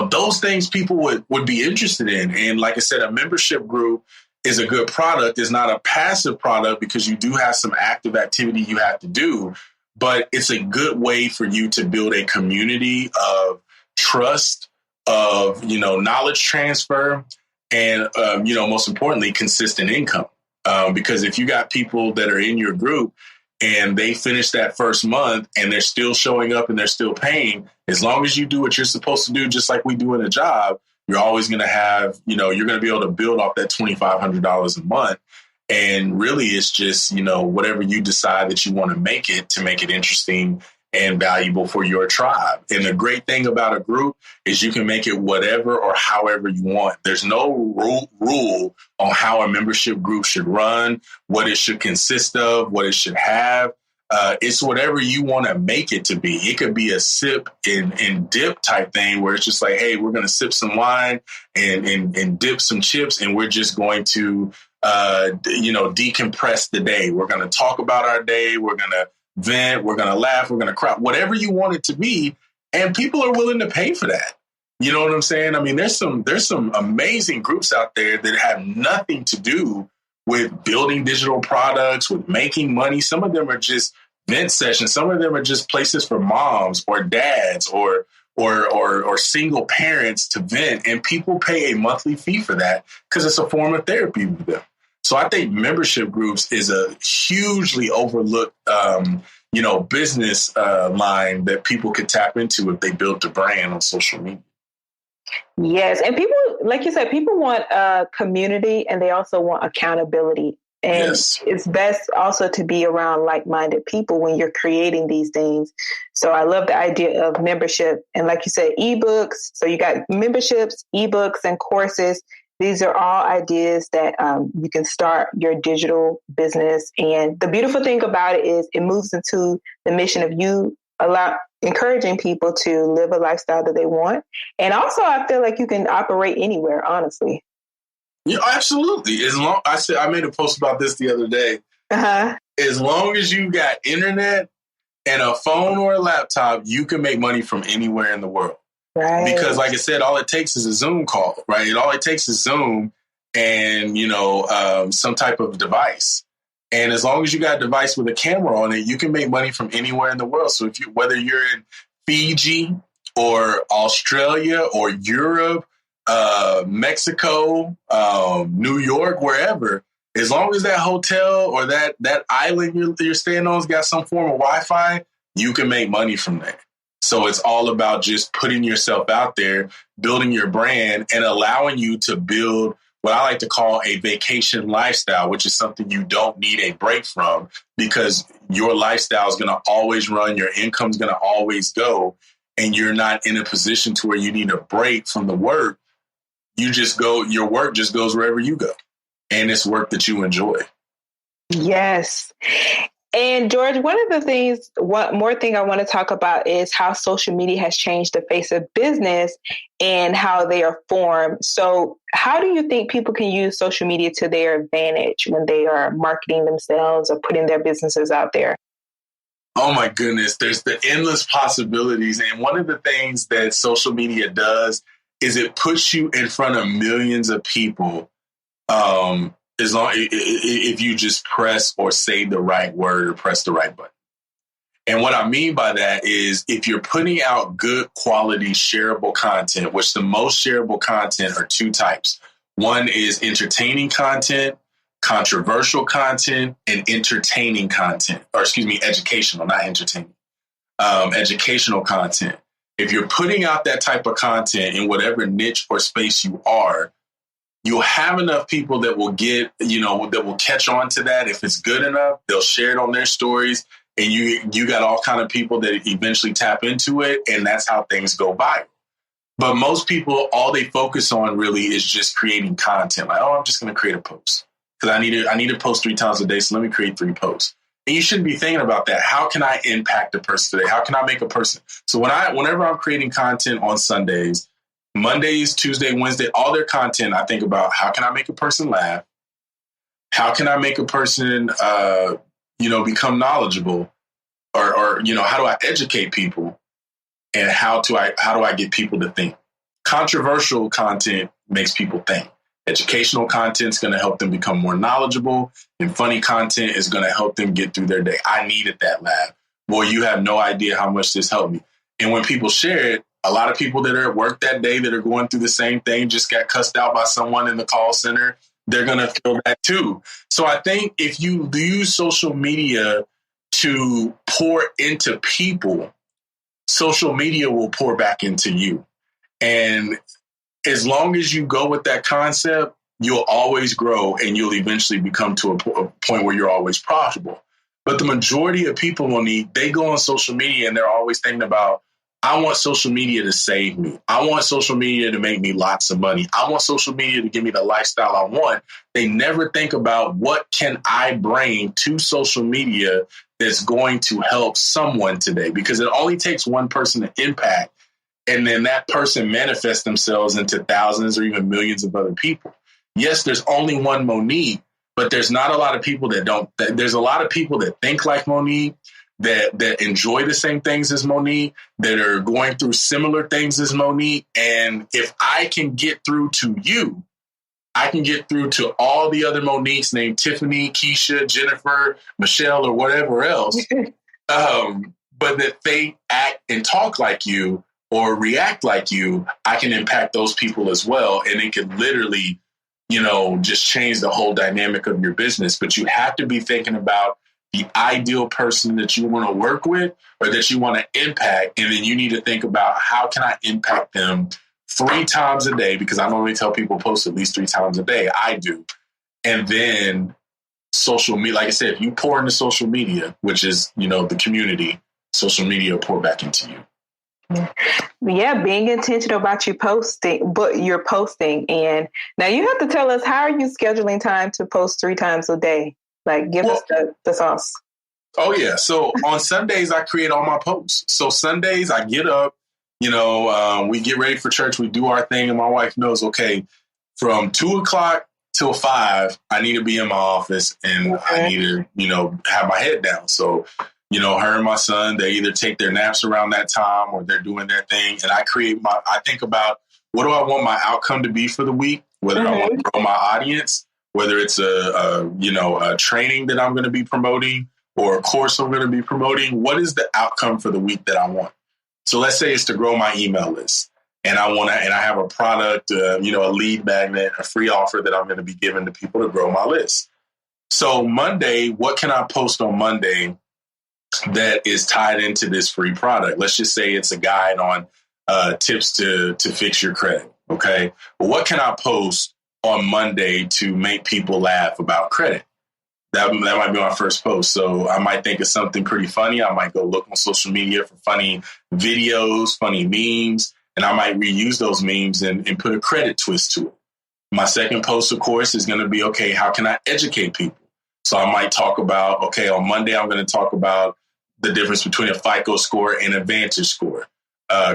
Those things people would be interested in. And like I said, a membership group is a good product. It's not a passive product because you do have some active activity you have to do, but it's a good way for you to build a community of trust, of, knowledge transfer, and, most importantly, consistent income. Because if you got people that are in your group and they finish that first month and they're still showing up and they're still paying, as long as you do what you're supposed to do, just like we do in a job, you're always going to have, you're going to be able to build off that $2,500 a month. And really, it's just, whatever you decide that you want to make it interesting and valuable for your tribe. And the great thing about a group is you can make it whatever or however you want. There's no rule on how a membership group should run, what it should consist of, what it should have. It's whatever you want to make it to be. It could be a sip and dip type thing where it's just like, hey, we're going to sip some wine and dip some chips, and we're just going to, decompress the day. We're going to talk about our day. We're going to vent. We're going to laugh. We're going to cry, whatever you want it to be. And people are willing to pay for that. You know what I'm saying? I mean, there's some amazing groups out there that have nothing to do with building digital products, with making money. Some of them are just vent sessions. Some of them are just places for moms or dads or single parents to vent. And people pay a monthly fee for that because it's a form of therapy with them. So I think membership groups is a hugely overlooked, business line that people could tap into if they built a brand on social media. Yes. And people, like you said, people want a community and they also want accountability. And Yes. It's best also to be around like-minded people when you're creating these things. So I love the idea of membership. And like you said, ebooks. So you got memberships, ebooks, and courses. These are all ideas that you can start your digital business. And the beautiful thing about it is it moves into the mission of you encouraging people to live a lifestyle that they want. And also, I feel like you can operate anywhere, honestly. Yeah, absolutely. I made a post about this the other day. Uh-huh. As long as you got internet and a phone or a laptop, you can make money from anywhere in the world. Right. Because like I said, all it takes is a Zoom call, right? All it takes is Zoom and, some type of device. And as long as you got a device with a camera on it, you can make money from anywhere in the world. So whether you're in Fiji or Australia or Europe, Mexico, New York, wherever, as long as that hotel or that island you're staying on has got some form of Wi-Fi, you can make money from there. So it's all about just putting yourself out there, building your brand, and allowing you to build what I like to call a vacation lifestyle, which is something you don't need a break from because your lifestyle is going to always run, your income's going to always go, and you're not in a position to where you need a break from the work. Your work just goes wherever you go. And it's work that you enjoy. Yes. And George, one more thing I want to talk about is how social media has changed the face of business and how they are formed. So how do you think people can use social media to their advantage when they are marketing themselves or putting their businesses out there? Oh my goodness, there's the endless possibilities. And one of the things that social media does is it puts you in front of millions of people. If you just press or say the right word or press the right button. And what I mean by that is if you're putting out good quality shareable content, which the most shareable content are two types. One is entertaining content, controversial content, and entertaining content, educational, not entertaining, educational content. If you're putting out that type of content in whatever niche or space you are, you'll have enough people that will that will catch on to that. If it's good enough, they'll share it on their stories. And you got all kind of people that eventually tap into it. And that's how things go viral. But most people, all they focus on really is just creating content. Like, I'm just going to create a post because I need to post 3 times a day. So let me create 3 posts. And you shouldn't be thinking about that. How can I impact a person today? How can I make a person? So whenever I'm creating content on Sundays, Mondays, Tuesday, Wednesday, all their content, I think about how can I make a person laugh? How can I make a person, become knowledgeable? Or how do I educate people? And how do I get people to think? Controversial content makes people think. Educational content is going to help them become more knowledgeable. And funny content is going to help them get through their day. I needed that laugh. Boy, you have no idea how much this helped me. And when people share it, a lot of people that are at work that day that are going through the same thing, just got cussed out by someone in the call center, they're going to feel that too. So I think if you use social media to pour into people, social media will pour back into you. And as long as you go with that concept, you'll always grow and you'll eventually become to a point where you're always profitable. But the majority of people, they go on social media and they're always thinking about, I want social media to save me. I want social media to make me lots of money. I want social media to give me the lifestyle I want. They never think about what can I bring to social media that's going to help someone today, because it only takes one person to impact. And then that person manifests themselves into thousands or even millions of other people. Yes, there's only one Monique, but there's not a lot of people there's a lot of people that think like Monique, that enjoy the same things as Monique, that are going through similar things as Monique. And if I can get through to you, I can get through to all the other Moniques named Tiffany, Keisha, Jennifer, Michelle, or whatever else. But that they act and talk like you or react like you, I can impact those people as well. And it can literally, just change the whole dynamic of your business. But you have to be thinking about the ideal person that you want to work with or that you want to impact. And then you need to think about how can I impact them 3 times a day? Because I normally tell people post at least 3 times a day. I do. And then social media, like I said, if you pour into social media, which is, the community, social media will pour back into you. Yeah, being intentional about your posting. And now you have to tell us, how are you scheduling time to post 3 times a day? Like, give us the sauce. Oh, yeah. So on Sundays, I create all my posts. So Sundays, I get up, we get ready for church. We do our thing. And my wife knows, okay, from 2:00 till 5, I need to be in my office and I need to, have my head down. So, her and my son, they either take their naps around that time or they're doing their thing. And I think about, what do I want my outcome to be for the week? Whether I want to grow my audience, whether it's a training that I'm going to be promoting or a course I'm going to be promoting. What is the outcome for the week that I want? So let's say it's to grow my email list. And I have a product, a lead magnet, a free offer that I'm going to be giving to people to grow my list. So Monday, what can I post on Monday that is tied into this free product? Let's just say it's a guide on tips to fix your credit. Okay. Well, what can I post on Monday to make people laugh about credit? That might be my first post. So I might think of something pretty funny. I might go look on social media for funny videos, funny memes, and I might reuse those memes and put a credit twist to it. My second post, of course, is going to be, okay, how can I educate people? So I might talk about, okay, on Monday, I'm going to talk about the difference between a FICO score and a Vantage score,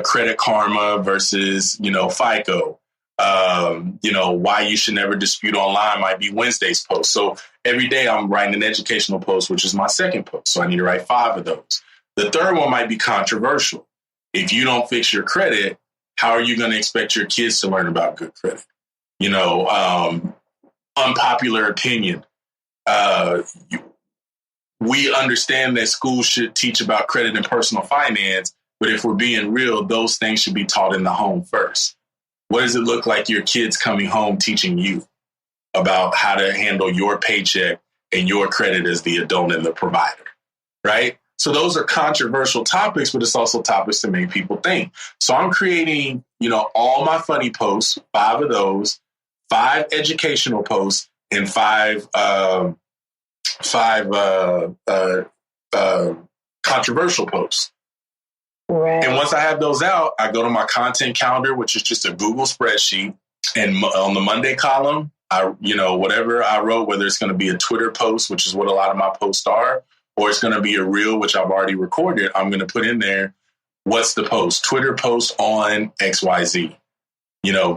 Credit Karma versus, FICO. Why you should never dispute online might be Wednesday's post. So every day I'm writing an educational post, which is my second post. So I need to write 5 of those. The third one might be controversial. If you don't fix your credit, how are you going to expect your kids to learn about good credit? Unpopular opinion. We understand that schools should teach about credit and personal finance, but if we're being real, those things should be taught in the home first. What does it look like your kids coming home teaching you about how to handle your paycheck and your credit as the adult and the provider, right? So those are controversial topics, but it's also topics to make people think. So I'm creating, all my funny posts, 5 of those, 5 educational posts, and 5 controversial posts. Right. And once I have those out, I go to my content calendar, which is just a Google spreadsheet. And on the Monday column, whatever I wrote, whether it's going to be a Twitter post, which is what a lot of my posts are, or it's going to be a reel, which I've already recorded, I'm going to put in there, what's the post? Twitter post on XYZ,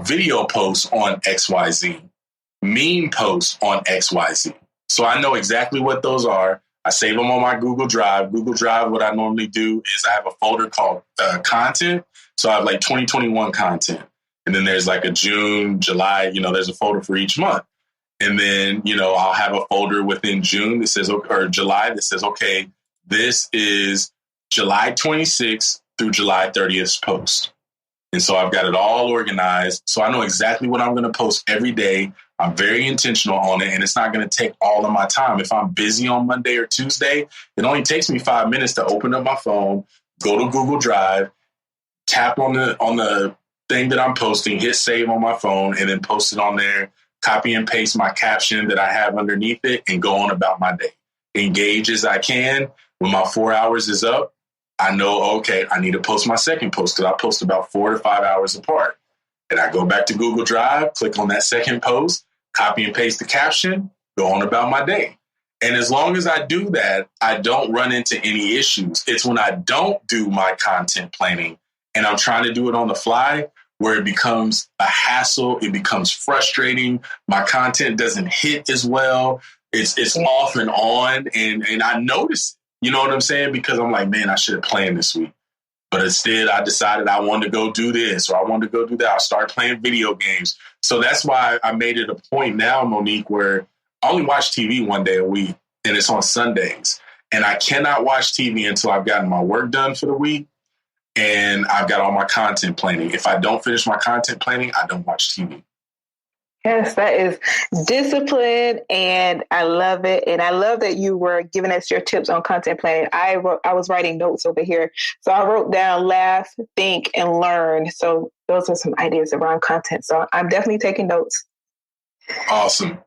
video posts on XYZ, meme posts on XYZ. So I know exactly what those are. I save them on my Google Drive. Google Drive, what I normally do is I have a folder called content. So I have like 2021 content. And then there's like a June, July, there's a folder for each month. And then, I'll have a folder within June that says, or July that says, okay, this is July 26th through July 30th post. And so I've got it all organized. So I know exactly what I'm going to post every day. I'm very intentional on it, and it's not going to take all of my time. If I'm busy on Monday or Tuesday, it only takes me 5 minutes to open up my phone, go to Google Drive, tap on the thing that I'm posting, hit save on my phone, and then post it on there, copy and paste my caption that I have underneath it, and go on about my day. Engage as I can. When my 4 hours is up, I know, okay, I need to post my second post because I post about 4 to 5 hours apart. And I go back to Google Drive, click on that second post, copy and paste the caption, go on about my day. And as long as I do that, I don't run into any issues. It's when I don't do my content planning and I'm trying to do it on the fly where it becomes a hassle. It becomes frustrating. My content doesn't hit as well. It's off and on. And I notice it, you know what I'm saying? Because I'm like, man, I should have planned this week. But instead, I decided I wanted to go do this or I wanted to go do that. I started playing video games. So that's why I made it a point now, Monique, where I only watch TV one day a week and it's on Sundays. And I cannot watch TV until I've gotten my work done for the week and I've got all my content planning. If I don't finish my content planning, I don't watch TV. Yes, that is discipline, and I love it. And I love that you were giving us your tips on content planning. I was writing notes over here, so I wrote down laugh, think, and learn. So those are some ideas around content. So I'm definitely taking notes. Awesome.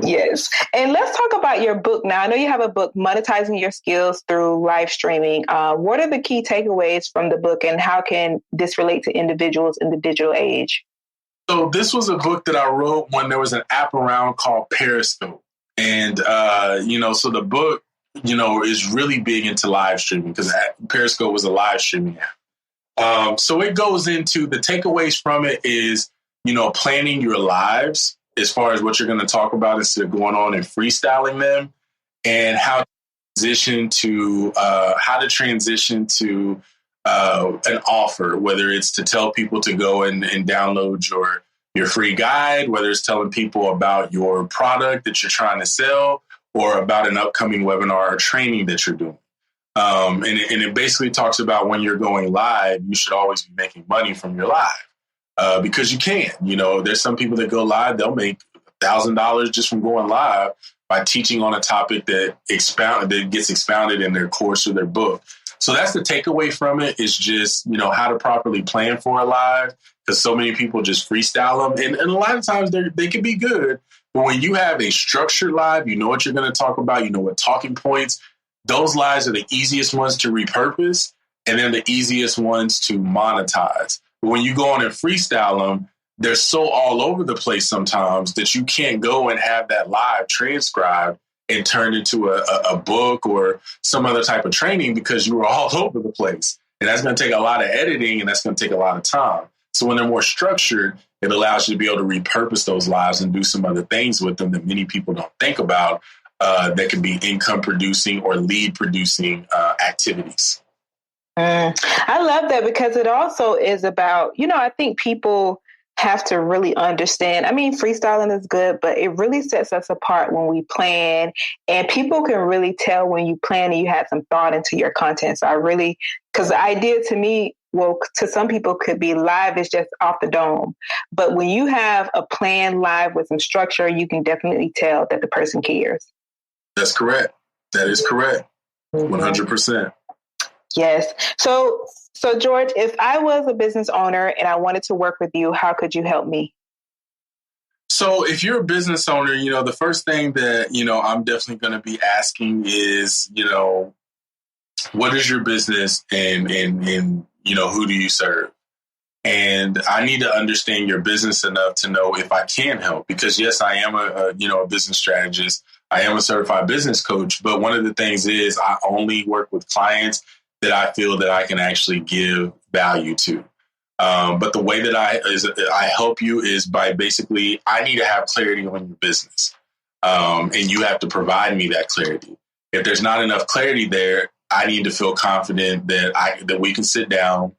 Yes. And let's talk about your book now. I know you have a book, Monetizing Your Skills Through Live Streaming. What are the key takeaways from the book, and how can this relate to individuals in the digital age? So this was a book that I wrote when there was an app around called Periscope. And, so the book, is really big into live streaming because Periscope was a live streaming app. So it goes into the takeaways from it is, planning your lives as far as what you're going to talk about instead of going on and freestyling them, and how to transition to an offer, whether it's to tell people to go and download your free guide, whether it's telling people about your product that you're trying to sell, or about an upcoming webinar or training that you're doing. And it basically talks about when you're going live, you should always be making money from your live. Because you can, there's some people that go live, they'll make $1,000 just from going live by teaching on a topic that gets expounded in their course or their book. So that's the takeaway from it, is just, how to properly plan for a live, because so many people just freestyle them. And a lot of times they can be good. But when you have a structured live, you know what you're going to talk about, what talking points, those lives are the easiest ones to repurpose, and they're the easiest ones to monetize. But when you go on and freestyle them, they're so all over the place sometimes that you can't go and have that live transcribed and turned into a book or some other type of training, because you were all over the place. And that's going to take a lot of editing, and that's going to take a lot of time. So when they're more structured, it allows you to be able to repurpose those lives and do some other things with them that many people don't think about, that can be income producing or lead producing activities. I love that, because it also is about, I think people have to really understand. I mean, freestyling is good, but it really sets us apart when we plan, and people can really tell when you plan and you had some thought into your content. So because the idea to me, well, to some people could be live is just off the dome. But when you have a plan live with some structure, you can definitely tell that the person cares. That's correct. That is correct. 100%. Yes. So George, if I was a business owner and I wanted to work with you, how could you help me? So if you're a business owner, the first thing that, I'm definitely going to be asking is, what is your business and who do you serve? And I need to understand your business enough to know if I can help, because yes, I am a business strategist. I am a certified business coach. But one of the things is I only work with clients that I feel that I can actually give value to. But the way that I help you is by basically, I need to have clarity on your business. And you have to provide me that clarity. If there's not enough clarity there, I need to feel confident that we can sit down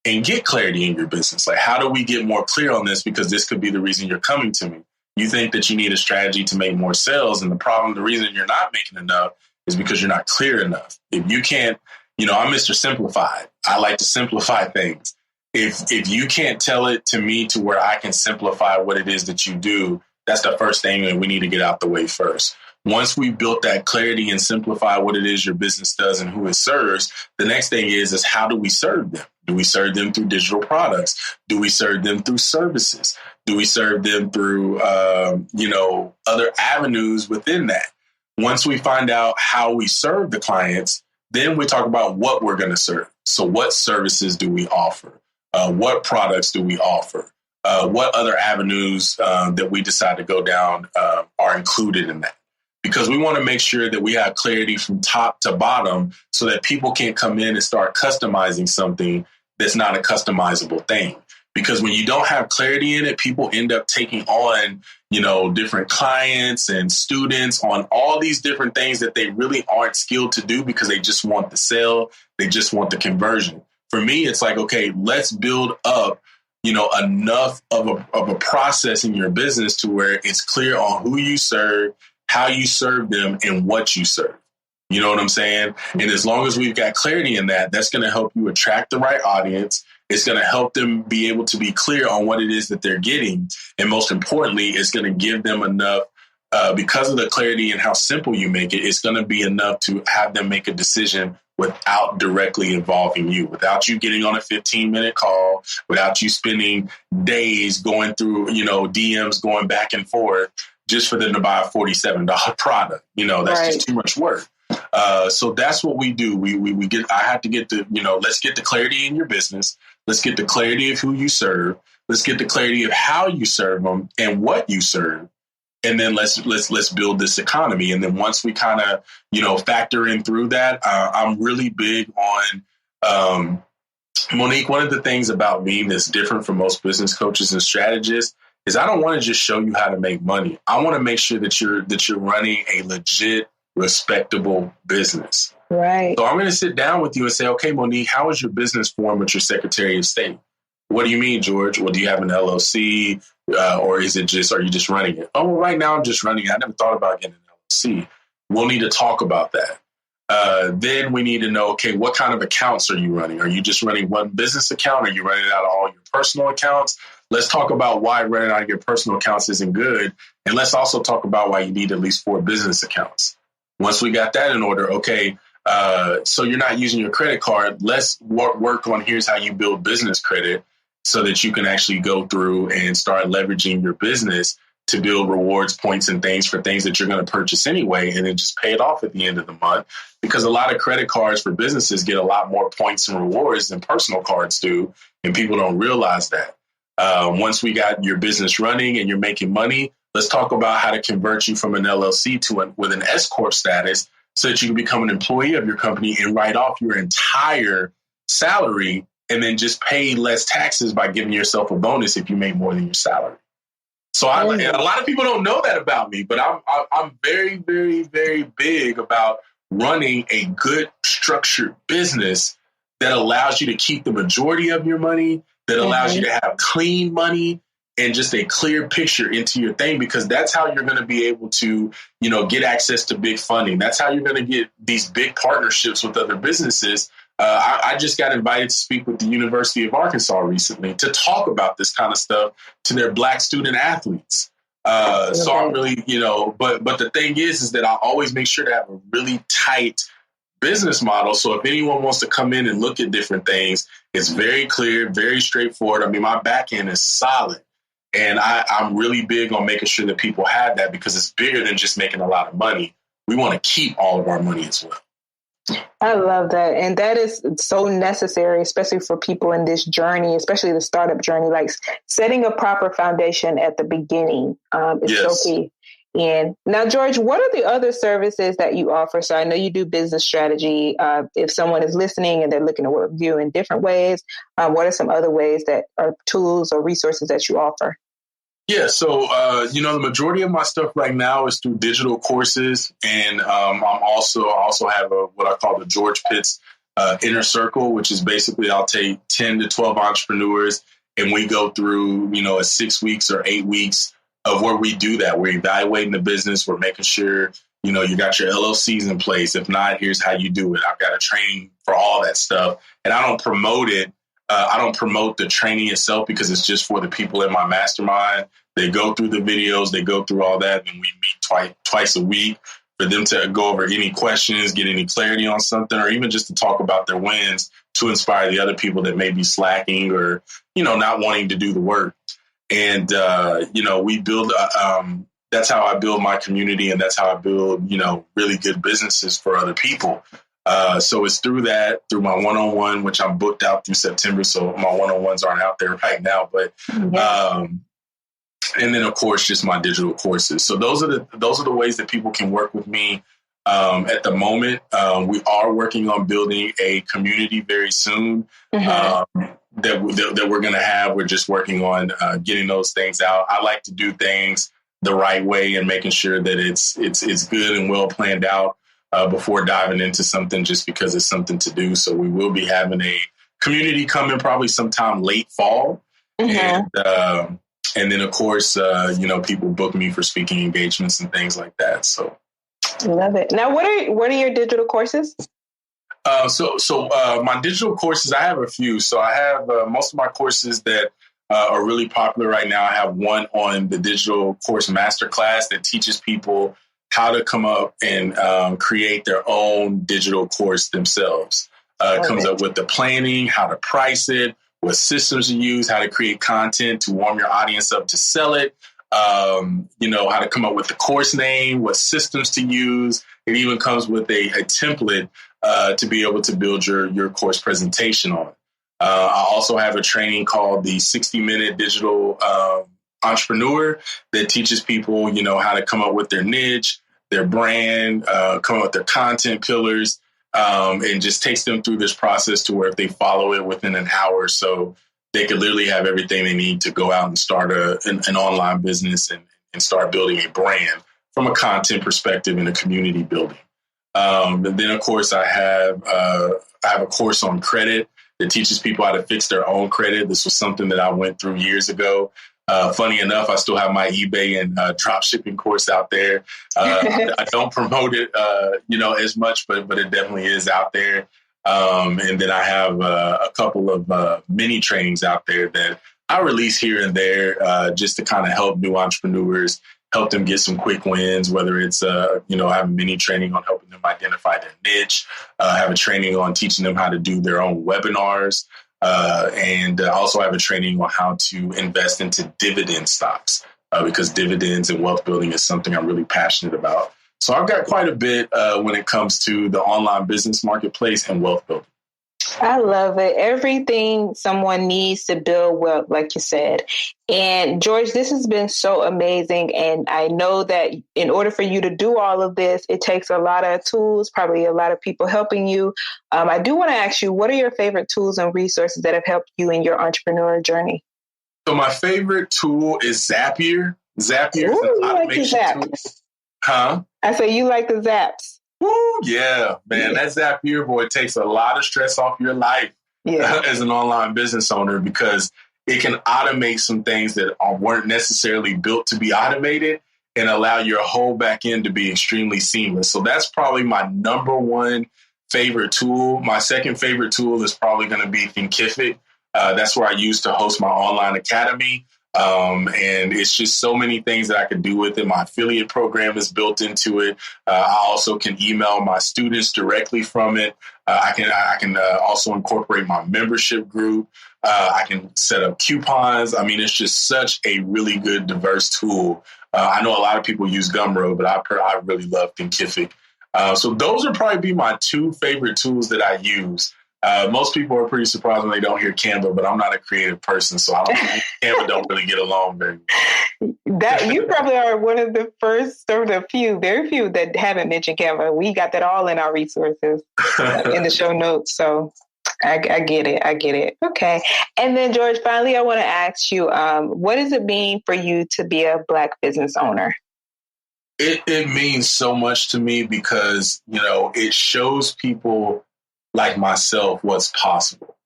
and get clarity in your business. Like, how do we get more clear on this? Because this could be the reason you're coming to me. You think that you need a strategy to make more sales. And the reason you're not making enough is because you're not clear enough. If you can't, I'm Mr. Simplified. I like to simplify things. If you can't tell it to me to where I can simplify what it is that you do, that's the first thing that we need to get out the way first. Once we built that clarity and simplify what it is your business does and who it serves, the next thing is how do we serve them? Do we serve them through digital products? Do we serve them through services? Do we serve them through, other avenues within that? Once we find out how we serve the clients, then we talk about what we're going to serve. So what services do we offer? What products do we offer? What other avenues that we decide to go down are included in that? Because we want to make sure that we have clarity from top to bottom so that people can't come in and start customizing something that's not a customizable thing. Because when you don't have clarity in it, people end up taking on, different clients and students on all these different things that they really aren't skilled to do because they just want the sale. They just want the conversion. For me, it's like, okay, let's build up, enough of a process in your business to where it's clear on who you serve, how you serve them, and what you serve. You know what I'm saying? And as long as we've got clarity in that, that's going to help you attract the right audience. It's going to help them be able to be clear on what it is that they're getting. And most importantly, it's going to give them enough, because of the clarity and how simple you make it, it's going to be enough to have them make a decision without directly involving you, without you getting on a 15-minute call, without you spending days going through, DMs going back and forth just for them to buy a $47 product. That's just too much work. So that's what we do. I have to get let's get the clarity in your business. Let's get the clarity of who you serve. Let's get the clarity of how you serve them and what you serve. And then let's build this economy. And then once we kind of, factor in through that, I'm really big on, Monique, one of the things about me that's different from most business coaches and strategists is I don't want to just show you how to make money. I want to make sure that you're running a legit, respectable business. Right. So I'm going to sit down with you and say, okay, Monique, how is your business formed with your Secretary of State? What do you mean, George? Well, do you have an LLC? Or are you just running it? Oh, well, right now I'm just running it. I never thought about getting an LLC. We'll need to talk about that. Then we need to know, okay, what kind of accounts are you running? Are you just running one business account? Are you running it out of all your personal accounts? Let's talk about why running out of your personal accounts isn't good. And let's also talk about why you need at least 4 business accounts. Once we got that in order, okay, so you're not using your credit card. Let's work on here's how you build business credit so that you can actually go through and start leveraging your business to build rewards points and things for things that you're going to purchase anyway, and then just pay it off at the end of the month. Because a lot of credit cards for businesses get a lot more points and rewards than personal cards do, and people don't realize that. Once we got your business running and you're making money, let's talk about how to convert you from an LLC with an S Corp status so that you can become an employee of your company and write off your entire salary and then just pay less taxes by giving yourself a bonus if you make more than your salary. So a lot of people don't know that about me, but I'm very, very, very big about running a good structured business that allows you to keep the majority of your money, that allows you to have clean money and just a clear picture into your thing, because that's how you're going to be able to, get access to big funding. That's how you're going to get these big partnerships with other businesses. I just got invited to speak with the University of Arkansas recently to talk about this kind of stuff to their Black student athletes. So I'm really, but the thing is that I always make sure to have a really tight business model. So if anyone wants to come in and look at different things, it's very clear, very straightforward. I mean, my back end is solid. And I'm really big on making sure that people have that, because it's bigger than just making a lot of money. We want to keep all of our money as well. I love that. And that is so necessary, especially for people in this journey, especially the startup journey, like setting a proper foundation at the beginning is so key. And now, George, what are the other services that you offer? So I know you do business strategy. If someone is listening and they're looking to work with you in different ways, what are some other ways that are tools or resources that you offer? Yeah, so, the majority of my stuff right now is through digital courses. And I also have what I call the George Pitts Inner Circle, which is basically I'll take 10 to 12 entrepreneurs and we go through, a 6 weeks or 8 weeks of where we do that. We're evaluating the business. We're making sure, you got your LLCs in place. If not, here's how you do it. I've got a training for all that stuff. And I don't promote it. I don't promote the training itself because it's just for the people in my mastermind. They go through the videos, they go through all that, and we meet twice a week for them to go over any questions, get any clarity on something, or even just to talk about their wins to inspire the other people that may be slacking or, not wanting to do the work. And, we build, that's how I build my community, and that's how I build, really good businesses for other people. So it's through my one-on-one, which I'm booked out through September. So my one-on-ones aren't out there right now, but, and then of course, just my digital courses. So those are the ways that people can work with me. At the moment, we are working on building a community very soon, that we're going to have. We're just working on, getting those things out. I like to do things the right way and making sure that it's good and well planned out. Before diving into something just because it's something to do. So we will be having a community coming probably sometime late fall. And then, of course, people book me for speaking engagements and things like that. So love it. Now, what are your digital courses? My digital courses, I have a few. So I have most of my courses that are really popular right now. I have one on the digital course masterclass that teaches people how to come up and create their own digital course themselves. It comes up with the planning, how to price it, what systems to use, how to create content to warm your audience up to sell it. How to come up with the course name, what systems to use. It even comes with a template to be able to build your course presentation on. I also have a training called the 60-Minute Digital Entrepreneur that teaches people, how to come up with their niche, their brand, come up with their content pillars, and just takes them through this process to where if they follow it within an hour or so, they could literally have everything they need to go out and start an online business and start building a brand from a content perspective and a community building. And then, of course, I have a course on credit that teaches people how to fix their own credit. This was something that I went through years ago. Funny enough, I still have my eBay and drop shipping course out there. I don't promote it, as much, but it definitely is out there. And then I have a couple of mini trainings out there that I release here and there just to kind of help new entrepreneurs, help them get some quick wins, whether it's, I have a mini training on helping them identify their niche, have a training on teaching them how to do their own webinars, and also have a training on how to invest into dividend stocks because dividends and wealth building is something I'm really passionate about. So I've got quite a bit when it comes to the online business marketplace and wealth building. I love it. Everything someone needs to build wealth, like you said. And George, this has been so amazing. And I know that in order for you to do all of this, it takes a lot of tools, probably a lot of people helping you. I do want to ask you, what are your favorite tools and resources that have helped you in your entrepreneurial journey? So my favorite tool is Zapier. Zapier is an automation tool. Huh? I say you like the Zaps. Woo, yeah, man. That Zapier, boy, takes a lot of stress off your life as an online business owner because it can automate some things that weren't necessarily built to be automated and allow your whole back end to be extremely seamless. So that's probably my number one favorite tool. My second favorite tool is probably going to be Thinkific. That's where I use to host my online academy. And it's just so many things that I can do with it. My affiliate program is built into it. I also can email my students directly from it. I can also incorporate my membership group. I can set up coupons. I mean, it's just such a really good, diverse tool. I know a lot of people use Gumroad, but I really love Thinkific. So those would probably be my two favorite tools that I use. Most people are pretty surprised when they don't hear Canva, but I'm not a creative person, so Canva don't really get along very well. That you probably are one of the first or the very few that haven't mentioned Canva. We got that all in our resources in the show notes. So I get it. I get it. Okay. And then George, finally, I want to ask you, what does it mean for you to be a Black business owner? It means so much to me because, it shows people like myself what's possible.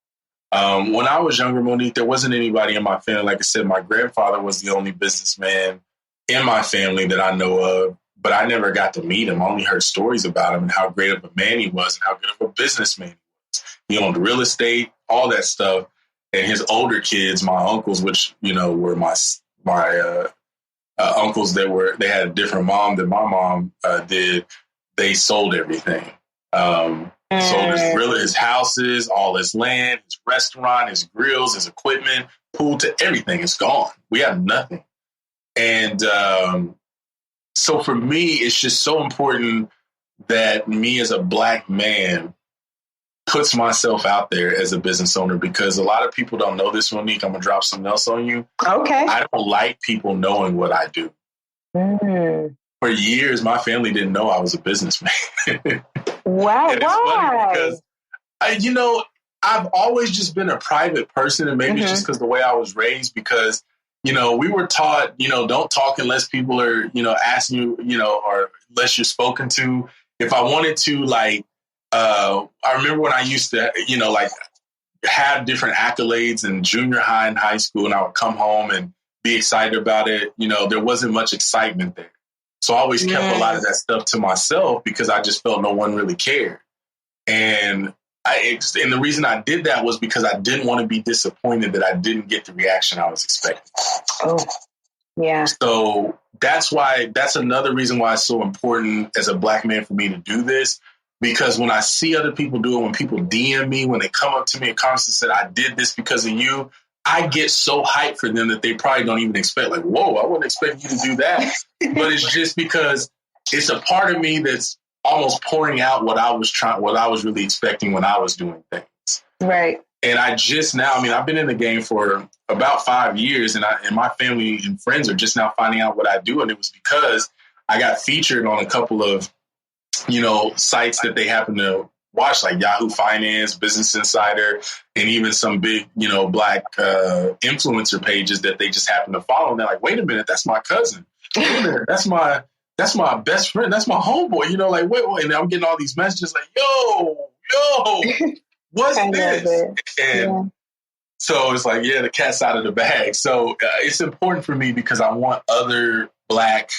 When I was younger, Monique, there wasn't anybody in my family. Like I said, my grandfather was the only businessman in my family that I know of, but I never got to meet him. I only heard stories about him and how great of a man he was and how good of a businessman he was. He owned real estate, all that stuff. And his older kids, my uncles, which, were my uncles they had a different mom than my mom did. They sold everything. Sold his houses, all his land, his restaurant, his grills, his equipment, pool, to everything. It's gone. We have nothing. And so for me, it's just so important that me as a Black man puts myself out there as a business owner because a lot of people don't know this, Monique. I'm going to drop something else on you. Okay. I don't like people knowing what I do. For years, my family didn't know I was a businessman. Wow. And it's funny because, I've always just been a private person, and maybe it's just because the way I was raised, because, we were taught, don't talk unless people are, asking you, or unless you're spoken to. If I wanted to, I remember when I used to, have different accolades in junior high and high school, and I would come home and be excited about it. There wasn't much excitement there. So I always kept a lot of that stuff to myself because I just felt no one really cared. And and the reason I did that was because I didn't want to be disappointed that I didn't get the reaction I was expecting. Oh, yeah. So that's another reason why it's so important as a Black man for me to do this. Because when I see other people do it, when people DM me, when they come up to me in comments and said, I did this because of you, I get so hyped for them that they probably don't even expect, like, whoa, I wouldn't expect you to do that. But it's just because it's a part of me that's almost pouring out what I was really expecting when I was doing things. Right. And I've been in the game for about 5 years, and my family and friends are just now finding out what I do. And it was because I got featured on a couple of, sites that they happen to watch, like Yahoo Finance, Business Insider, and even some big, Black influencer pages that they just happen to follow. And they're like, wait a minute, that's my cousin. Wait a minute, that's my best friend. That's my homeboy. Wait. And I'm getting all these messages like, yo, what's this? And so it's like, the cat's out of the bag. So it's important for me because I want other Black,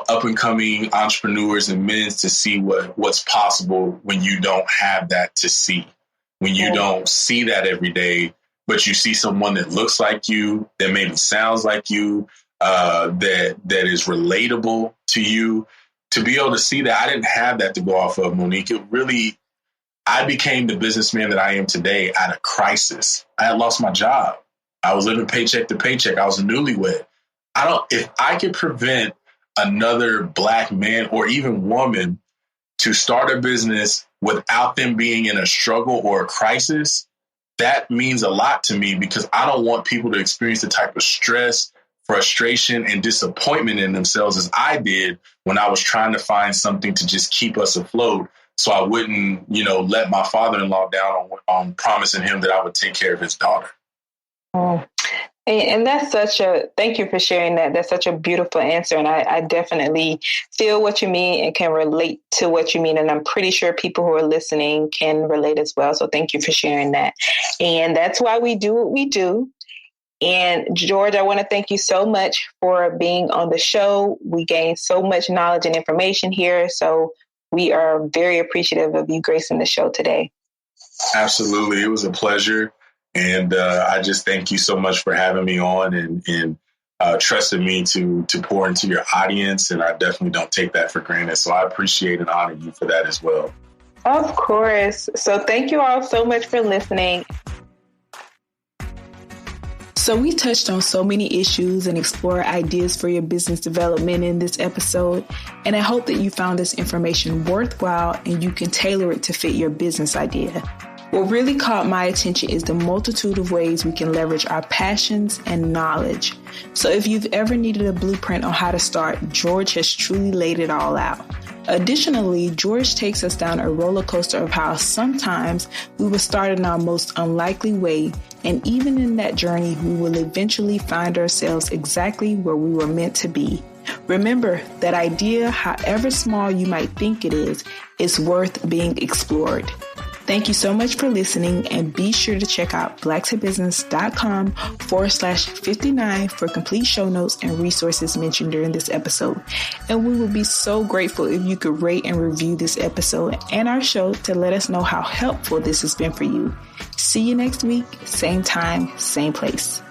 up and coming entrepreneurs and men to see what's possible when you don't have that to see, when you don't see that every day, but you see someone that looks like you, that maybe sounds like you, that is relatable to you. To be able to see that, I didn't have that to go off of, Monique. I became the businessman that I am today out of crisis. I had lost my job. I was living paycheck to paycheck. I was a newlywed. If I could prevent another Black man or even woman to start a business without them being in a struggle or a crisis, that means a lot to me, because I don't want people to experience the type of stress, frustration, and disappointment in themselves as I did when I was trying to find something to just keep us afloat. So I wouldn't, let my father-in-law down on promising him that I would take care of his daughter. Oh. And that's thank you for sharing that. That's such a beautiful answer. And I definitely feel what you mean and can relate to what you mean. And I'm pretty sure people who are listening can relate as well. So thank you for sharing that. And that's why we do what we do. And George, I want to thank you so much for being on the show. We gained so much knowledge and information here. So we are very appreciative of you gracing the show today. Absolutely. It was a pleasure. And I just thank you so much for having me on and trusting me to pour into your audience. And I definitely don't take that for granted. So I appreciate and honor you for that as well. Of course. So thank you all so much for listening. So we touched on so many issues and explored ideas for your business development in this episode. And I hope that you found this information worthwhile and you can tailor it to fit your business idea. What really caught my attention is the multitude of ways we can leverage our passions and knowledge. So if you've ever needed a blueprint on how to start, George has truly laid it all out. Additionally, George takes us down a roller coaster of how sometimes we will start in our most unlikely way, and even in that journey, we will eventually find ourselves exactly where we were meant to be. Remember, that idea, however small you might think it is worth being explored. Thank you so much for listening, and be sure to check out blacktobusiness.com/59 for complete show notes and resources mentioned during this episode. And we would be so grateful if you could rate and review this episode and our show to let us know how helpful this has been for you. See you next week, same time, same place.